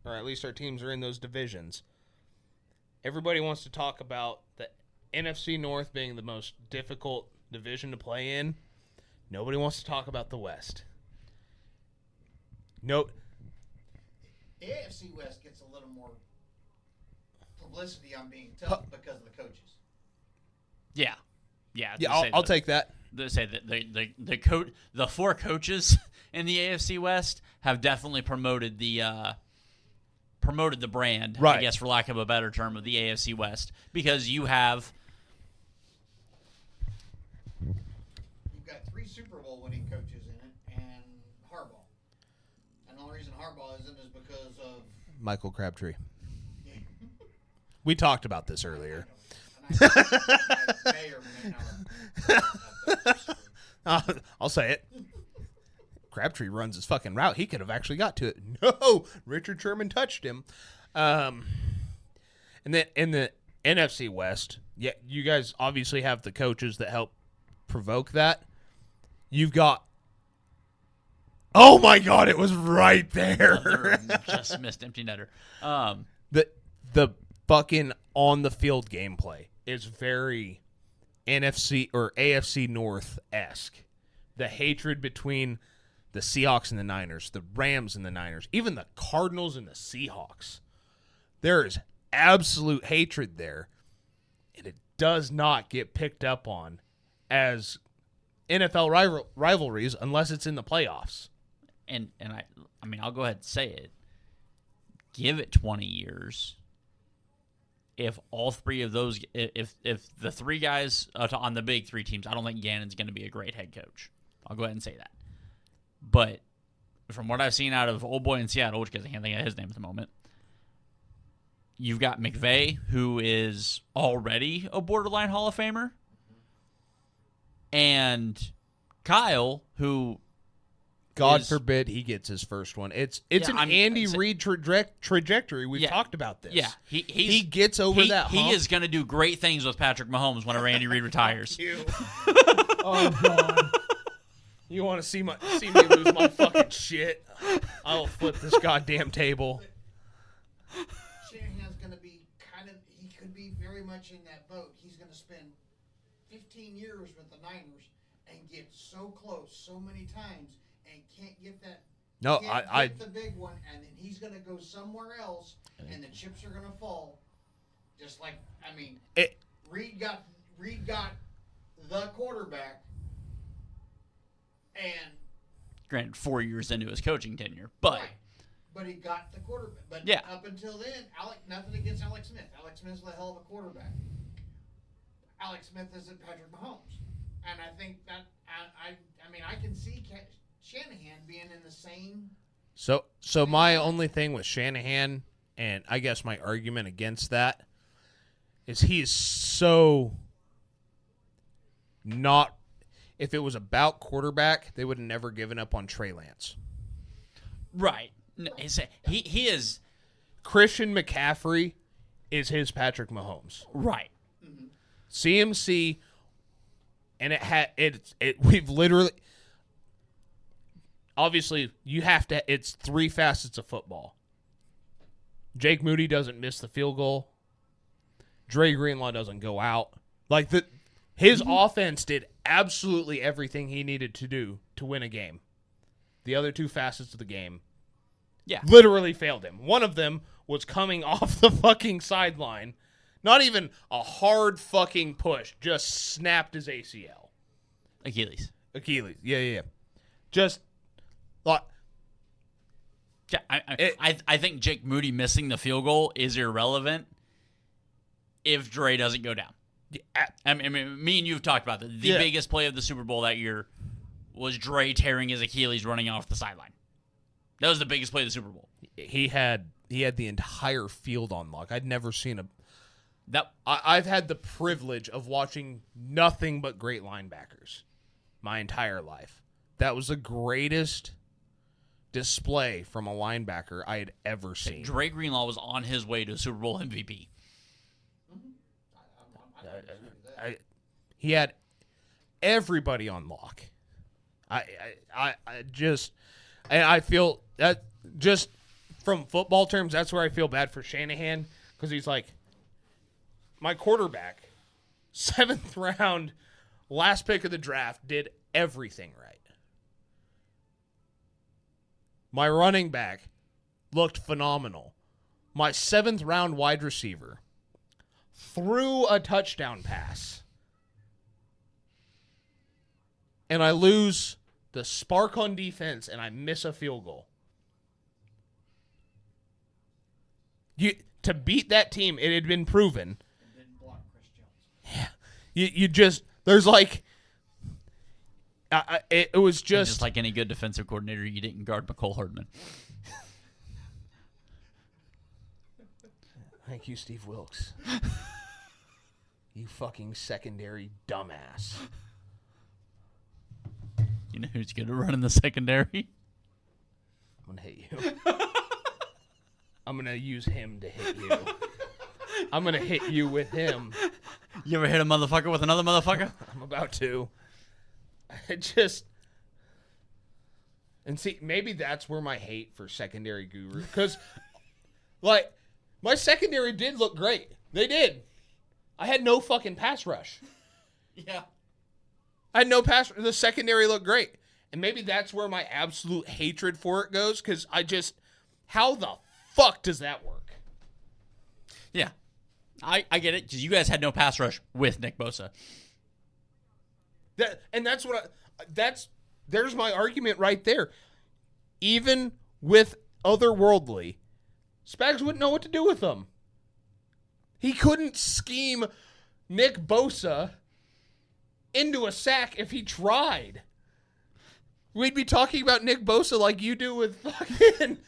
or at least our teams are in those divisions. Everybody wants to talk about the NFC North being the most difficult division to play in. Nobody wants to talk about the West. Nope. the AFC West gets a little more publicity on being tough because of the coaches. Yeah. Yeah, I'll take that. They say that the four coaches in the AFC West have definitely promoted the brand, right. I guess, for lack of a better term, of the AFC West, because you've got 3 Super Bowl winning coaches in it, and Harbaugh. And the only reason Harbaugh isn't is because of Michael Crabtree. We talked about this earlier. and I may or may not. I'll say it. Crabtree runs his fucking route. He could have actually got to it. No, Richard Sherman touched him. And then in the NFC West, yeah, you guys obviously have the coaches that help provoke that. You've got. Oh my God! It was right there. just missed empty netter. The fucking on the field gameplay is very NFC or AFC North-esque. The hatred between the Seahawks and the Niners, the Rams and the Niners, even the Cardinals and the Seahawks. There is absolute hatred there, and it does not get picked up on as NFL rivalries unless it's in the playoffs. And I mean, I'll go ahead and say it. Give it 20 years. If all three of those, if the three guys on the big three teams, I don't think Gannon's going to be a great head coach. I'll go ahead and say that. But from what I've seen out of old boy in Seattle, which I can't think of his name at the moment, you've got McVay, who is already a borderline Hall of Famer, and Kyle, who God is, forbid he gets his first one. It's Yeah, an I'm- Andy Reid trajectory. We've Yeah. talked about this. yeah, he gets over that hump. He is going to do great things with Patrick Mahomes whenever Andy Reid retires. Oh God! You want to see me lose my fucking shit? I'll flip this goddamn table. Shanahan's going to be he could be very much in that boat. He's going to spend 15 years with the Niners and get so close so many times and can't get that. No, Can't I get the big one, and then he's going to go somewhere else, and the chips are going to fall. Just like, I mean, Reed got the quarterback, and Granted, 4 years into his coaching tenure, but right, but he got the quarterback. But Yeah. up until then, nothing against Alex Smith. Alex Smith's a hell of a quarterback. Alex Smith isn't Patrick Mahomes, and I think that I mean I can see Shanahan being in the same. So my only thing with Shanahan, and I guess my argument against that, is he is so not. If it was about quarterback, they would have never given up on Trey Lance. right. No, he is Christian McCaffrey is his Patrick Mahomes. right. CMC, and we've literally, obviously you have to. It's three facets of football. Jake Moody doesn't miss the field goal. Dre Greenlaw doesn't go out. Like his offense did absolutely everything he needed to do to win a game. The other two facets of the game, Yeah. literally failed him. One of them was coming off the fucking sideline. Not even a hard fucking push. Just snapped his ACL. Achilles. Yeah. Just like Yeah, I think Jake Moody missing the field goal is irrelevant if Dre doesn't go down. I mean, me and you have talked about that. The biggest play of the Super Bowl that year was Dre tearing his Achilles running off the sideline. That was the biggest play of the Super Bowl. he had the entire field on lock. I'd never seen That I've had the privilege of watching nothing but great linebackers my entire life. That was the greatest display from a linebacker I had ever seen. Dre Greenlaw was on his way to a Super Bowl MVP. He had everybody on lock. I feel that just from football terms, that's where I feel bad for Shanahan, because he's like, my quarterback, 7th round, last pick of the draft, did everything right. My running back looked phenomenal. My 7th round wide receiver threw a touchdown pass. And I lose the spark on defense and I miss a field goal. To beat that team, it had been proven. Didn't block Chris Jones. You just, there's like, it was Just like any good defensive coordinator, you didn't guard McCole Hardman. Thank you, Steve Wilkes. You fucking secondary dumbass. You know who's good at running the secondary? I'm going to hit you. I'm going to use him to hit you. I'm going to hit you with him. You ever hit a motherfucker with another motherfucker? I'm about to. I just... And see, maybe that's where my hate for secondary guru... Because, like, my secondary did look great. They did. I had no fucking pass rush. Yeah. I had no pass... The secondary looked great. And maybe that's where my absolute hatred for it goes, because I just... How the fuck does that work? Yeah. I get it, because you guys had no pass rush with Nick Bosa. There's my argument right there. Even with otherworldly, Spags wouldn't know what to do with them. He couldn't scheme Nick Bosa into a sack if he tried. We'd be talking about Nick Bosa like you do with fucking...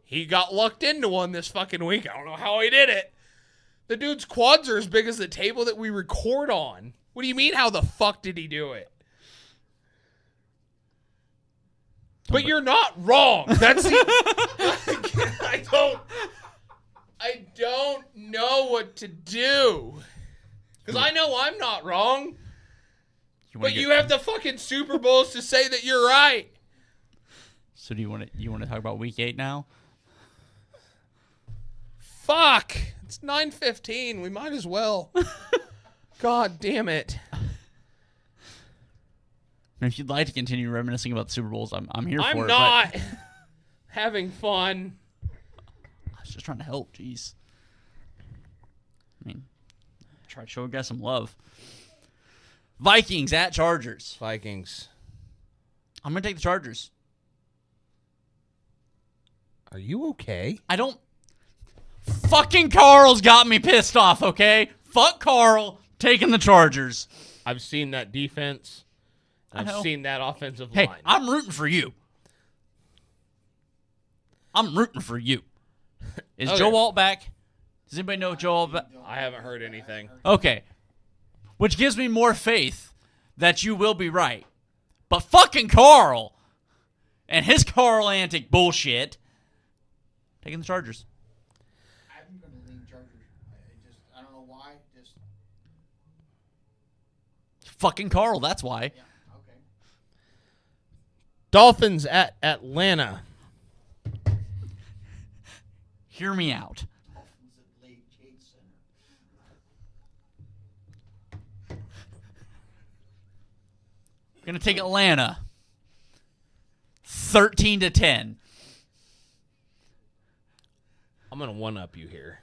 He got lucked into one this fucking week. I don't know how he did it. The dude's quads are as big as the table that we record on. What do you mean, how the fuck did he do it? But you're not wrong. That's the... I don't know what to do. Because I know I'm not wrong. But you have the fucking Super Bowls to say that you're right. So do you want to talk about Week 8 now? Fuck. It's 9:15. We might as well. God damn it. If you'd like to continue reminiscing about the Super Bowls, I'm here for it. I'm not having fun. I was just trying to help. Jeez. I mean, try to show a guy some love. Vikings at Chargers. Vikings. I'm going to take the Chargers. Are you okay? I don't... Fucking Carl's got me pissed off, okay? Fuck Carl taking the Chargers. I've seen that defense. I've seen that offensive Hey, line. I'm rooting for you. I'm rooting for you. Is Okay. Joe Alt back? Does anybody know Joe Alt back? I haven't heard anything. Okay. Which gives me more faith that you will be right. But fucking Carl and his Carl antic bullshit taking the Chargers. I'm going to lean Chargers. I don't know why. Fucking Carl, that's why. Yeah, okay. Dolphins at Atlanta. Hear me out. Dolphins at Lake Chase Center. Gonna take Atlanta. 13-10. I'm going to one-up you here.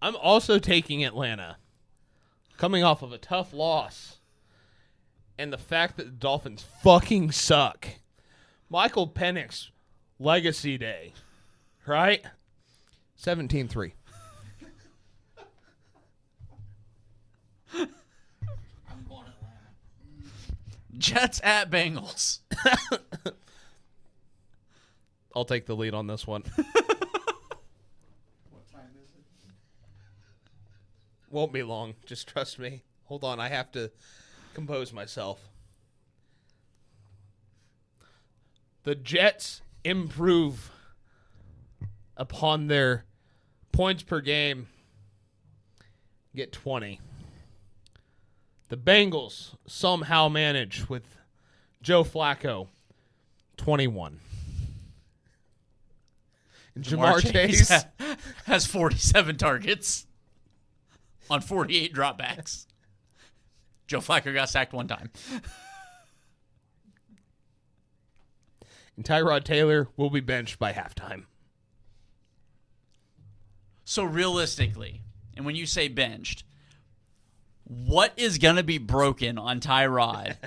I'm also taking Atlanta. Coming off of a tough loss. And the fact that the Dolphins fucking suck. Michael Penix, Legacy Day. Right? 17-3. I'm going Atlanta. Jets at Bengals. I'll take the lead on this one. What time is it? Won't be long. Just trust me. Hold on. I have to compose myself. The Jets improve upon their points per game. Get 20. The Bengals somehow manage with Joe Flacco. 21. And Jamar Chase. Has 47 targets on 48 dropbacks. Joe Flacco got sacked one time. And Tyrod Taylor will be benched by halftime. So realistically, and when you say benched, what is going to be broken on Tyrod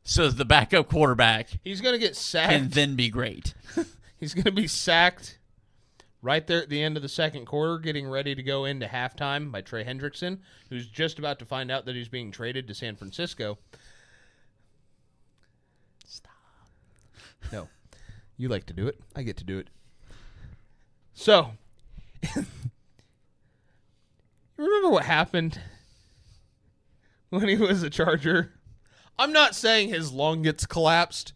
so the backup quarterback He's going to get sacked. can then be great? He's going to be sacked right there at the end of the second quarter, getting ready to go into halftime by Trey Hendrickson, who's just about to find out that he's being traded to San Francisco. Stop. No. You like to do it. I get to do it. So, remember what happened when he was a Charger? I'm not saying his lung gets collapsed,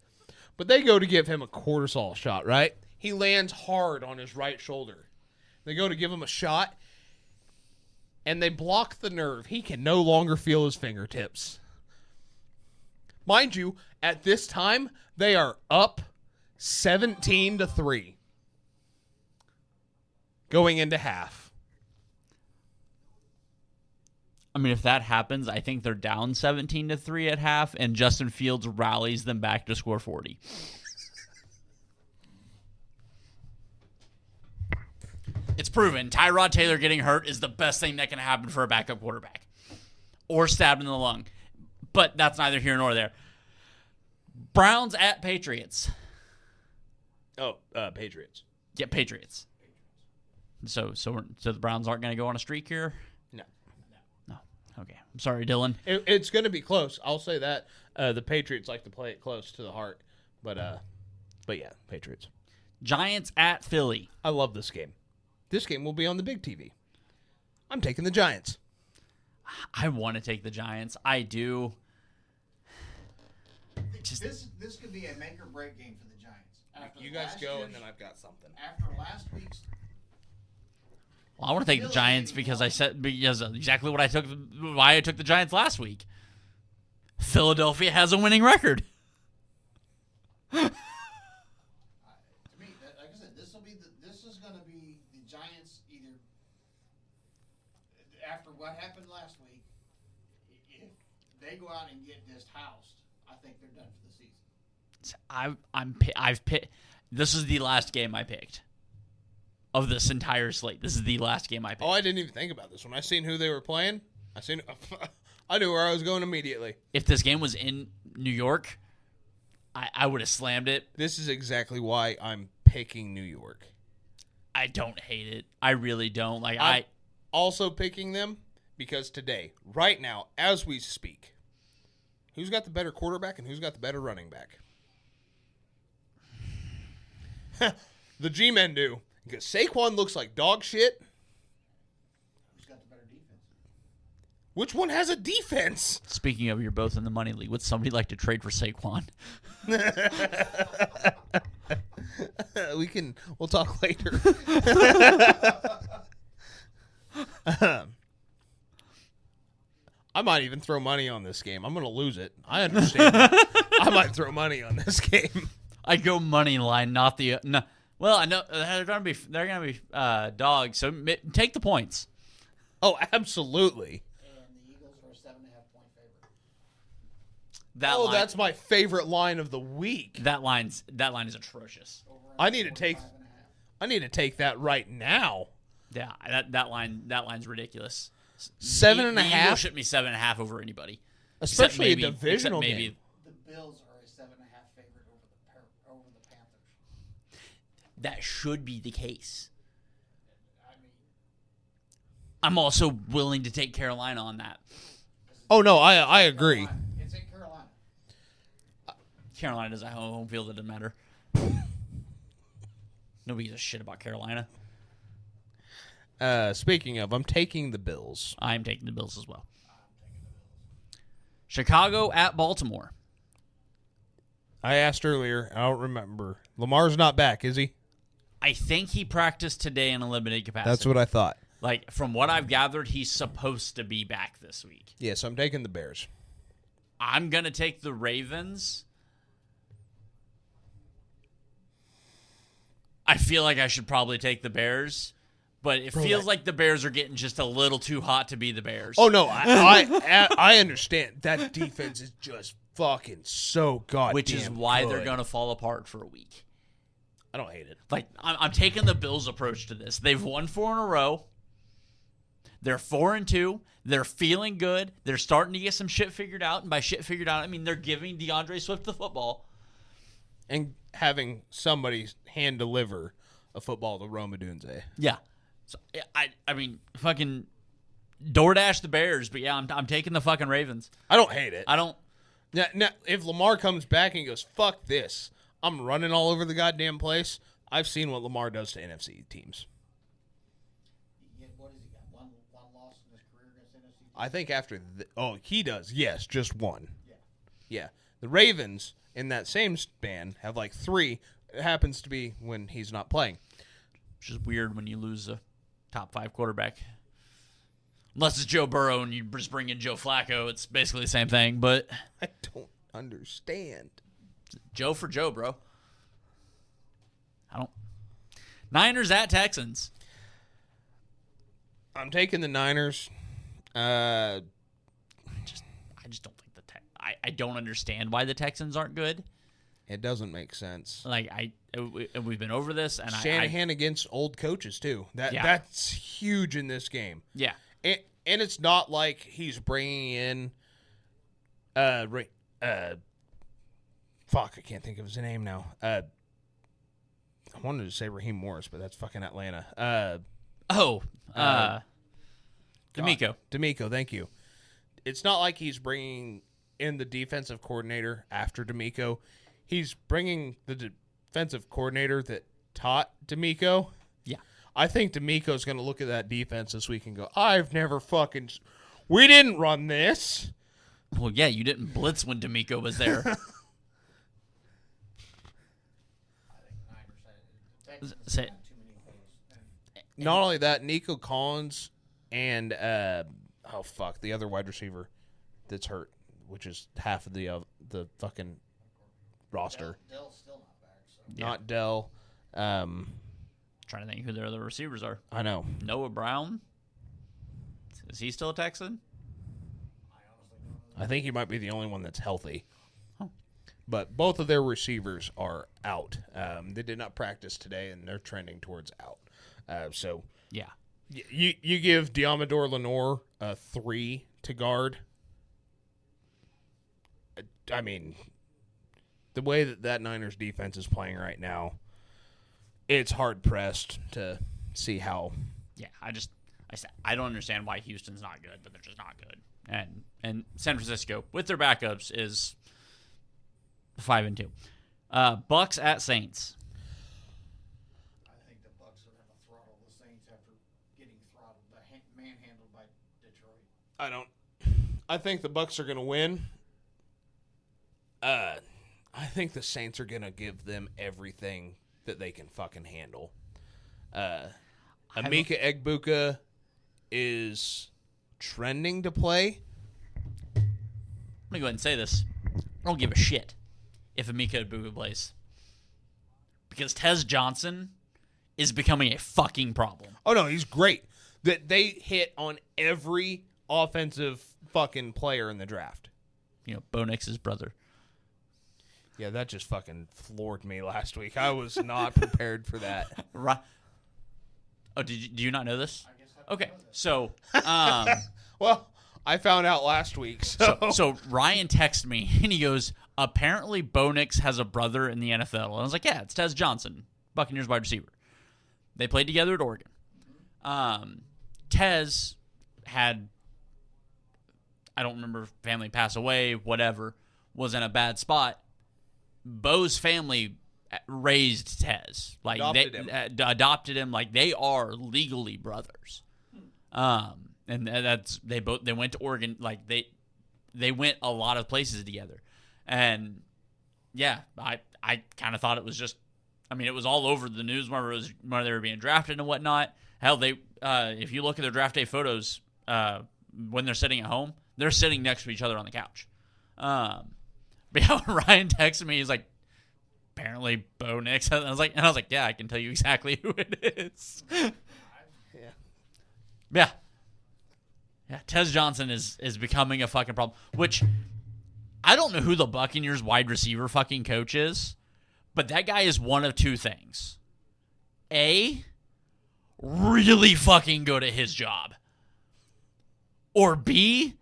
but they go to give him a cortisol shot, right? He lands hard on his right shoulder. They go to give him a shot, and they block the nerve. He can no longer feel his fingertips. Mind you, at this time, they are up 17-3 going into half. I mean, if that happens, I think they're down 17-3 at half, and Justin Fields rallies them back to score 40. It's proven. Tyrod Taylor getting hurt is the best thing that can happen for a backup quarterback. Or stabbed in the lung. But that's neither here nor there. Browns at Patriots. Oh, Patriots. Yeah, Patriots. So the Browns aren't going to go on a streak here? No. No. Okay. I'm sorry, Dylan. It's going to be close. I'll say that. The Patriots like to play it close to the heart. But yeah, Patriots. Giants at Philly. I love this game. This game will be on the big TV. I'm taking the Giants. I want to take the Giants. I do. This could be a make or break game for the Giants. After You guys last go, year's- and then I've got something. After last week's, Well, I want to take the Giants because exactly what I took. Why I took the Giants last week. Philadelphia has a winning record. to me, like I said, this is going to be the Giants either after what happened last week. If they go out and get just housed, I think they're done for the season. I've picked. This is the last game I picked of this entire slate. This is the last game I picked. Oh, I didn't even think about this. When I seen who they were playing, I knew where I was going immediately. If this game was in New York, I would have slammed it. This is exactly why I'm picking New York. I don't hate it. I really don't. I'm also picking them because today, right now, as we speak, who's got the better quarterback and who's got the better running back? The G-men do. Because Saquon looks like dog shit. Who's got the better defense? Which one has a defense? Speaking of, you're both in the money league. Would somebody like to trade for Saquon? We'll talk later. I might even throw money on this game. I'm going to lose it. I understand that. I might throw money on this game. I'd go money line, not the. No. Well, I know they're gonna be dogs. So take the points. Oh, absolutely. And the Eagles are a 7.5-point favorite. That's my favorite line of the week. that line is atrocious. I need to take that right now. Yeah, that line's ridiculous. 7.5? The Eagles should be 7.5 over anybody, Especially Except a divisional except game. The Bills are a 7.5 favorite over the Panthers. That should be the case. I mean, I'm also willing to take Carolina on that. Oh, no, I agree. it's in Carolina. Carolina doesn't have home field. It doesn't matter. Nobody gives a shit about Carolina. Speaking of, I'm taking the Bills. I'm taking the Bills as well. Chicago at Baltimore. I asked earlier. I don't remember. Lamar's not back, is he? I think he practiced today in a limited capacity. That's what I thought. Like, from what I've gathered, he's supposed to be back this week. Yes, I'm taking the Bears. I'm going to take the Ravens. I feel like I should probably take the Bears, but it feels like the Bears are getting just a little too hot to be the Bears. Oh, no, I understand. That defense is just fucking so goddamn which is why they're good. going to fall apart for a week. I don't hate it. Like, I'm taking the Bills' approach to this. They've won 4 in a row. They're 4-2. They're feeling good. They're starting to get some shit figured out. And by shit figured out, I mean they're giving DeAndre Swift the football. And having somebody hand deliver a football to Rome Odunze. Yeah. So, I mean, fucking DoorDash the Bears. But, yeah, I'm taking the fucking Ravens. I don't hate it. I don't. Now, if Lamar comes back and he goes, fuck this, I'm running all over the goddamn place, I've seen what Lamar does to NFC teams. What has he got? One loss in his career against NFC? I think after he does. Yes, just one. Yeah. Yeah. The Ravens, in that same span, have like 3. It happens to be when he's not playing. Which is weird when you lose a top 5 quarterback. Unless it's Joe Burrow and you just bring in Joe Flacco. It's basically the same thing, but I don't understand. Joe for Joe, bro. I don't. Niners at Texans. I'm taking the Niners. I just don't think I don't understand why the Texans aren't good. It doesn't make sense. Like we've been over this, and Shanahan against old coaches too. That's huge in this game. Yeah. And it's not like he's bringing in Fuck, I can't think of his name now. I wanted to say Raheem Morris, but that's fucking Atlanta. D'Amico. D'Amico, thank you. It's not like he's bringing in the defensive coordinator after D'Amico. He's bringing the defensive coordinator that taught D'Amico. Yeah. I think D'Amico's going to look at that defense this week and go, we didn't run this. Well, yeah, you didn't blitz when D'Amico was there. Say, Not only that, Nico Collins and the other wide receiver that's hurt, which is half of the fucking roster. Dell's still not back. So. Yeah. Not Dell. Trying to think who their other receivers are. I know. Noah Brown. Is he still a Texan? I think he might be the only one that's healthy. Oh. But both of their receivers are out. They did not practice today, and they're trending towards out. So Yeah. you give Diamador Lenore a 3 to guard. I mean, the way that Niners defense is playing right now, it's hard pressed to see how. Yeah, I don't understand why Houston's not good, but they're just not good. And San Francisco with their backups is 5-2. Bucks at Saints. I think the Bucks are going to throttle the Saints after getting throttled, manhandled by Detroit. I think the Bucks are going to win. I think the Saints are going to give them everything that they can fucking handle. Emeka Egbuka is trending to play. I'm going to go ahead and say this. I don't give a shit if Emeka Egbuka plays. Because Tez Johnson is becoming a fucking problem. Oh, no, he's great. That they hit on every offensive fucking player in the draft. You know, Bo Nix's brother. Yeah, that just fucking floored me last week. I was not prepared for that. Right. Oh, do you not know this? I guess I Okay, know that. so Well, I found out last week, so Ryan texted me and he goes, apparently Bo Nix has a brother in the NFL. And I was like, yeah, it's Tez Johnson, Buccaneers wide receiver. They played together at Oregon. Tez had, I don't remember, family pass away, whatever, was in a bad spot. Bo's family raised Tez, like adopted him, like they are legally brothers. And that's they went to Oregon, like they went a lot of places together, and yeah, I kind of thought it was just, I mean, it was all over the news when they were being drafted and whatnot. Hell, they if you look at their draft day photos, when they're sitting at home, they're sitting next to each other on the couch. But yeah, when Ryan texted me, he's like, apparently Bo Nix. And I was like, yeah, I can tell you exactly who it is. Yeah. Tez Johnson is becoming a fucking problem. Which I don't know who the Buccaneers wide receiver fucking coach is, but that guy is one of two things: A, really fucking good at his job, or B,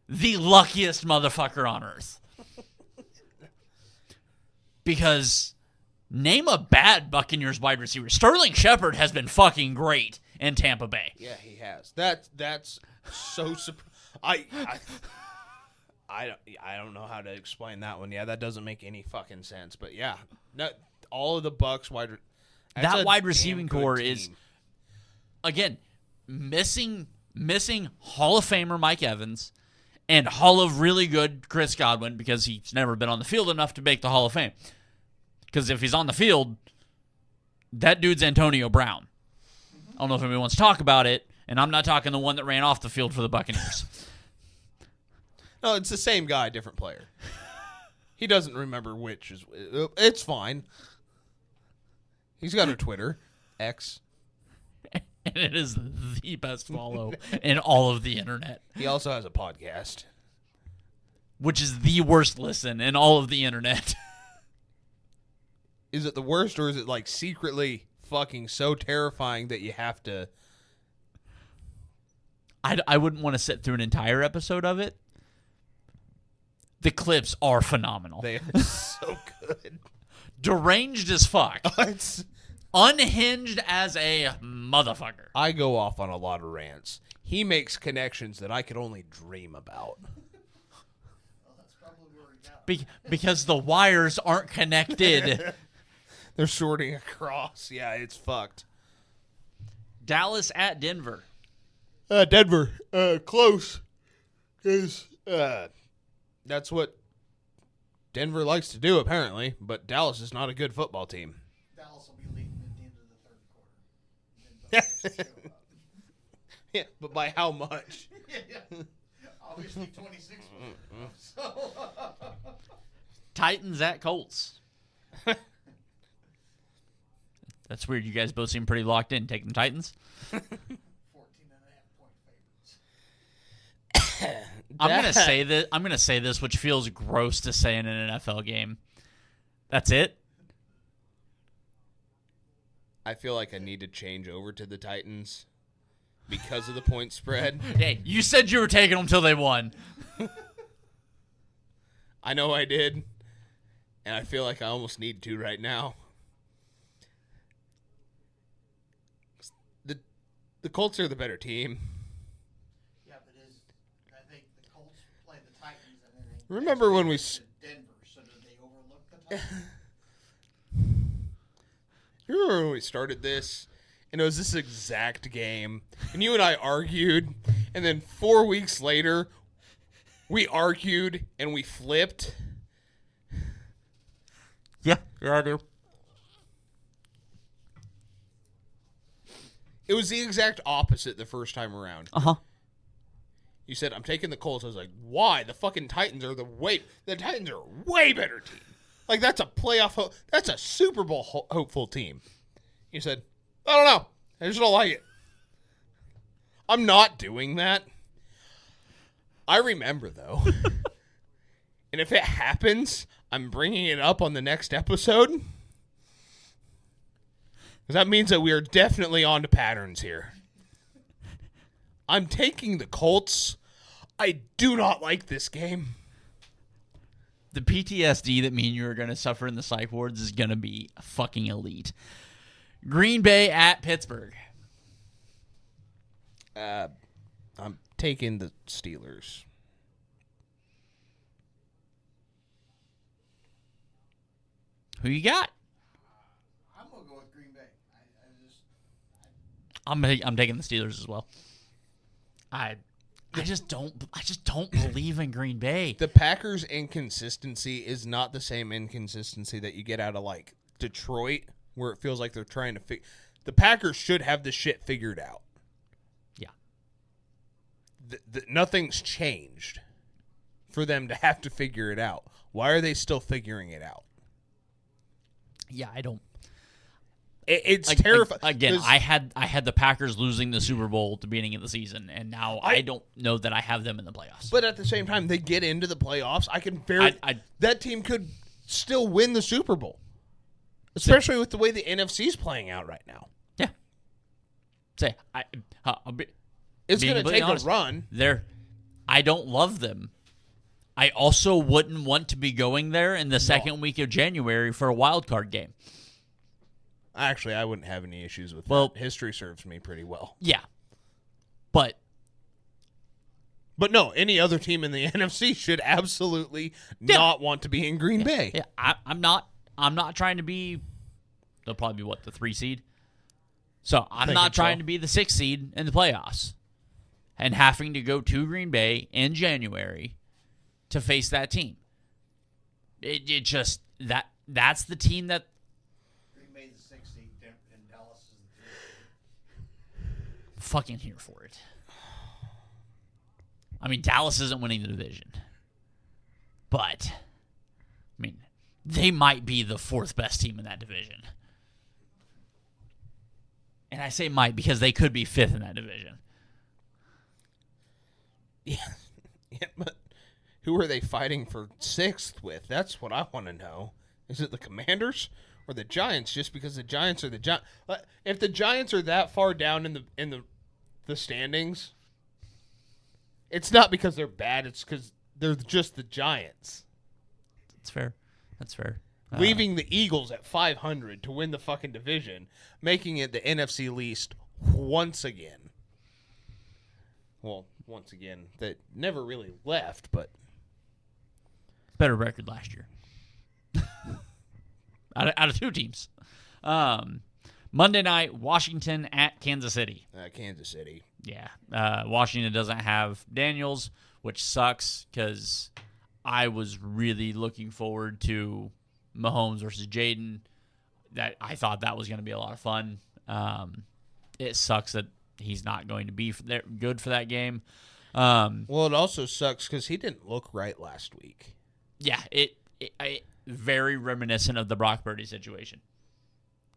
the luckiest motherfucker on earth. Because name a bad Buccaneers wide receiver. Sterling Shepard has been fucking great in Tampa Bay. Yeah, he has. That's so I don't know how to explain that one. Yeah, that doesn't make any fucking sense. But yeah, all of the Bucks wide receiving core is, again, missing Hall of Famer Mike Evans and Hall of really good Chris Godwin, because he's never been on the field enough to make the Hall of Fame. Because if he's on the field, that dude's Antonio Brown. I don't know if anybody wants to talk about it, and I'm not talking the one that ran off the field for the Buccaneers. No, it's the same guy, different player. He doesn't remember which is. It's fine. He's got a Twitter, X. And it is the best follow in all of the internet. He also has a podcast. Which is the worst listen in all of the internet. Is it the worst, or is it like secretly fucking so terrifying that you have to? I wouldn't want to sit through an entire episode of it. The clips are phenomenal. They are so good. Deranged as fuck. Unhinged as a motherfucker. I go off on a lot of rants. He makes connections that I could only dream about. Well, that's probably where we got it. Because the wires aren't connected. They're sorting across. Yeah, it's fucked. Dallas at Denver. Denver. Close. Because that's what Denver likes to do, apparently. But Dallas is not a good football team. Dallas will be leading at the end of the third quarter. Yeah, but by how much? Yeah. Obviously 26. So Titans at Colts. That's weird. You guys both seem pretty locked in. Taking the Titans. 14.5 point favorites. I'm gonna say this, which feels gross to say in an NFL game. That's it. I feel like I need to change over to the Titans because of the point spread. Hey, you said you were taking them till they won. I know I did, and I feel like I almost need to right now. The Colts are the better team. Yeah, but I think the Colts play the Titans, and then Remember when we Denver? So did they overlook the Titans? You remember when we started this, and it was this exact game, and you and I argued, and then 4 weeks later, we argued and we flipped. Yeah, I do. It was the exact opposite the first time around. You said, I'm taking the Colts. I was like, why? The fucking Titans are the Titans are a way better team. Like, that's a playoff, that's a Super Bowl hopeful team. You said, I don't know. I just don't like it. I'm not doing that. I remember, though. And if it happens, I'm bringing it up on the next episode. Because that means that we are definitely on to patterns here. I'm taking the Colts. I do not like this game. The PTSD that me and you are going to suffer in the psych wards is going to be fucking elite. Green Bay at Pittsburgh. I'm taking the Steelers. Who you got? I'm gonna go with Green Bay. I'm taking the Steelers as well. I just don't believe in Green Bay. The Packers' inconsistency is not the same inconsistency that you get out of like Detroit, where it feels like they're trying to the Packers should have this shit figured out. Yeah. Nothing's changed for them to have to figure it out. Why are they still figuring it out? Yeah, I don't. It's terrifying. Again, I had the Packers losing the Super Bowl at the beginning of the season, and now I don't know that I have them in the playoffs. But at the same time, they get into the playoffs. That team could still win the Super Bowl, especially with the way the NFC's playing out right now. Yeah. It's going to take a run. I don't love them. I also wouldn't want to be going there in the second week of January for a wild card game. Actually, I wouldn't have any issues with that. History serves me pretty well. Yeah. But no, any other team in the NFC should absolutely not want to be in Green Bay. Yeah, I'm not trying to be. They'll probably be the 3 seed. So I'm not trying to be the 6 seed in the playoffs, and having to go to Green Bay in January to face that team. It just that's the team that. Green Bay the 6th seed, and Dallas is the 3rd seed. Fucking here for it. I mean, Dallas isn't winning the division. But, I mean, they might be the 4th best team in that division. And I say might because they could be 5th in that division. Yeah, but who are they fighting for 6th with? That's what I want to know. Is it the Commanders or the Giants? Just because the Giants are the Giants. If the Giants are that far down in the standings, it's not because they're bad. It's because they're just the Giants. That's fair. That's fair. Leaving the Eagles at 500 to win the fucking division, making it the NFC least once again. Well, once again, that never really left, but Better record last year. out of two teams. Monday night, Washington at Kansas City. Kansas City. Yeah. Washington doesn't have Daniels, which sucks because I was really looking forward to Mahomes versus Jaden. That I thought that was going to be a lot of fun. It sucks that he's not going to be good for that game. Well, it also sucks because he didn't look right last week. Yeah, it very reminiscent of the Brock Purdy situation.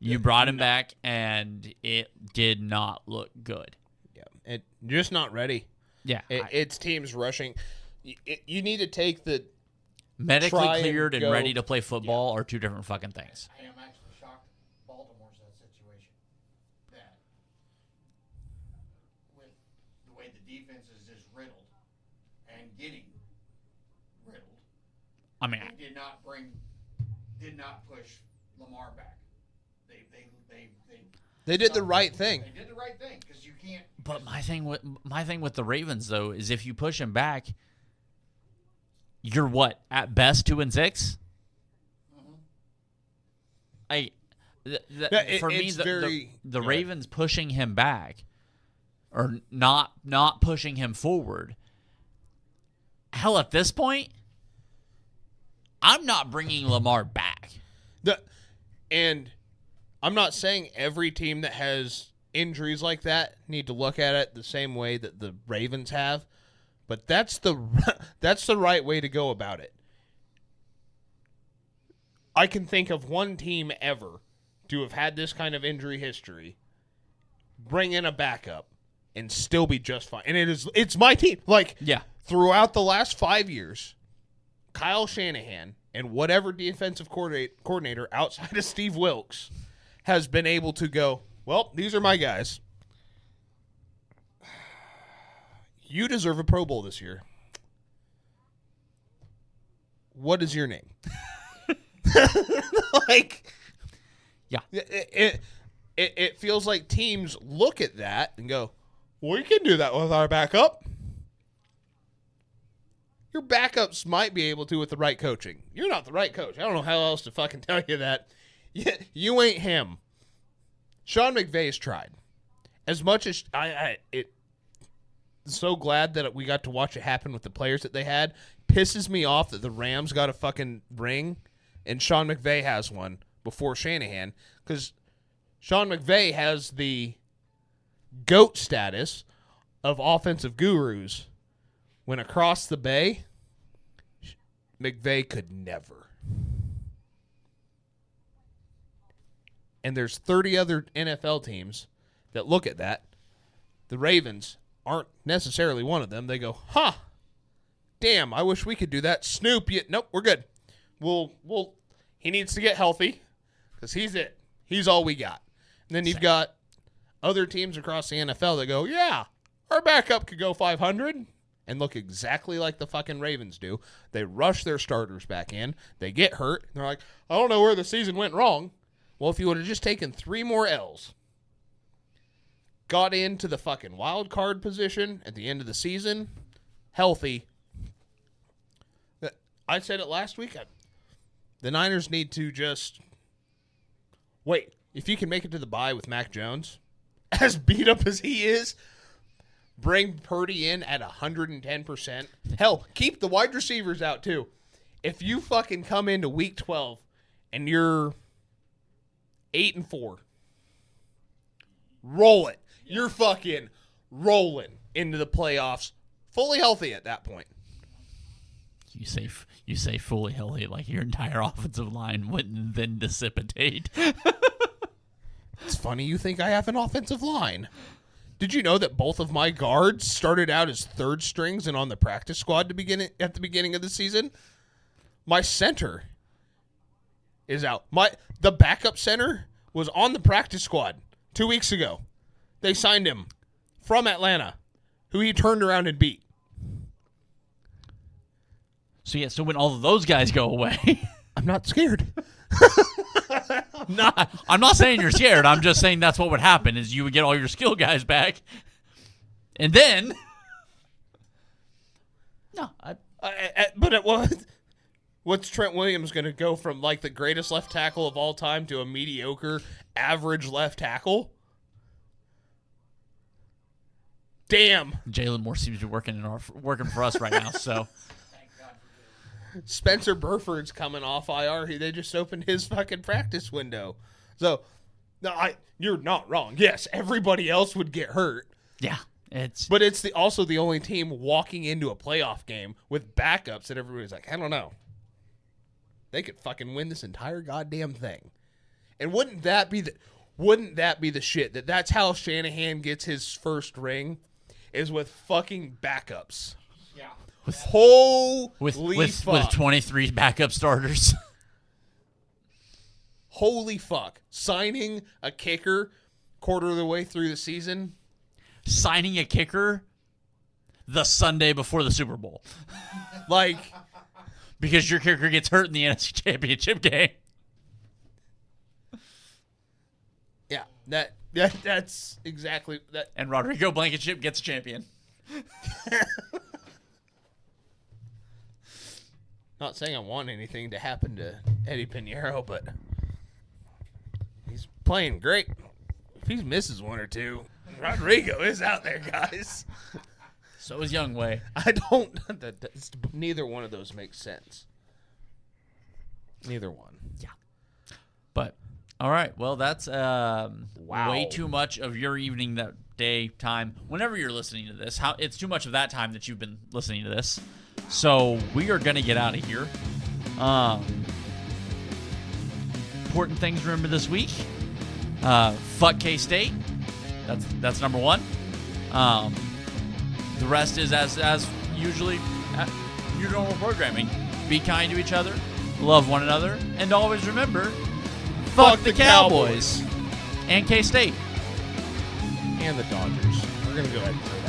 You brought him back, and it did not look good. Yeah, just not ready. Yeah, it's teams rushing. You need to take the medically try and cleared and go- ready to play football are two different fucking things. I am actually shocked Baltimore's that situation. That with the way the defense is just riddled and getting riddled, I mean, they did not push Lamar back. They did the right thing. They did the right thing because you can't. but my thing with the Ravens though is if you push him back, you're what at best 2-6. For me, the Ravens pushing him back or not pushing him forward. Hell, at this point, I'm not bringing Lamar back. And I'm not saying every team that has injuries like that need to look at it the same way that the Ravens have, but that's the right way to go about it. I can think of one team ever to have had this kind of injury history, bring in a backup, and still be just fine. And it's my team. Yeah. Throughout the last 5 years, Kyle Shanahan and whatever defensive coordinator outside of Steve Wilkes has been able to go, well, these are my guys. You deserve a Pro Bowl this year. What is your name? Yeah. It feels like teams look at that and go, well, we can do that with our backup. Your backups might be able to with the right coaching. You're not the right coach. I don't know how else to fucking tell you that. You ain't him. Sean McVay's tried. As much as so glad that we got to watch it happen with the players that they had. Pisses me off that the Rams got a fucking ring and Sean McVay has one before Shanahan, because Sean McVay has the GOAT status of offensive gurus, when across the bay, McVay could never. And there's 30 other NFL teams that look at that. The Ravens aren't necessarily one of them. They go, damn, I wish we could do that. Snoop, nope, we're good. He needs to get healthy because he's it. He's all we got. And then you've got other teams across the NFL that go, yeah, our backup could go 500 and look exactly like the fucking Ravens do. They rush their starters back in. They get hurt. And they're like, I don't know where the season went wrong. Well, if you would have just taken 3 more L's, got into the fucking wild card position at the end of the season, healthy. I said it last week. The Niners need to just wait. If you can make it to the bye with Mac Jones, as beat up as he is, bring Purdy in at 110%. Hell, keep the wide receivers out too. If you fucking come into week 12 and you're 8-4, roll it. You're fucking rolling into the playoffs, fully healthy at that point. You say fully healthy like your entire offensive line wouldn't then dissipate. It's funny you think I have an offensive line. Did you know that both of my guards started out as third strings and on the practice squad at the beginning of the season? My center is out. The backup center was on the practice squad 2 weeks ago. They signed him from Atlanta, who he turned around and beat. So when all of those guys go away, I'm not scared. I'm not saying you're scared. I'm just saying that's what would happen is you would get all your skill guys back, and then What's Trent Williams going to go from like the greatest left tackle of all time to a mediocre, average left tackle? Damn. Jalen Moore seems to be working for us right now. So Spencer Burford's coming off IR. They just opened his fucking practice window. So, no, you're not wrong. Yes, everybody else would get hurt. yeah, But it's also the only team walking into a playoff game with backups that everybody's like, I don't know. They could fucking win this entire goddamn thing. And wouldn't that be the shit that's how Shanahan gets his first ring is with fucking backups. Yeah. Holy with fuck. 23 backup starters. Holy fuck. Signing a kicker quarter of the way through the season. Signing a kicker the Sunday before the Super Bowl. Like, Because your kicker gets hurt in the NFC Championship game. yeah, that's exactly that. And Rodrigo Blankenship gets a champion. Not saying I want anything to happen to Eddie Pinheiro, but he's playing great. If he misses one or two, Rodrigo is out there, guys. So is Young Wei. Neither one of those makes sense. Neither one. Yeah. But, all right. Well, that's way too much of your evening, that day, time. Whenever you're listening to this, it's too much of that time that you've been listening to this. So we are going to get out of here. Important things to remember this week. Fuck K-State. That's number one. The rest is as usually your normal programming. Be kind to each other, love one another, and always remember, fuck the Cowboys and K-State. And the Dodgers. We're going to go ahead and throw that.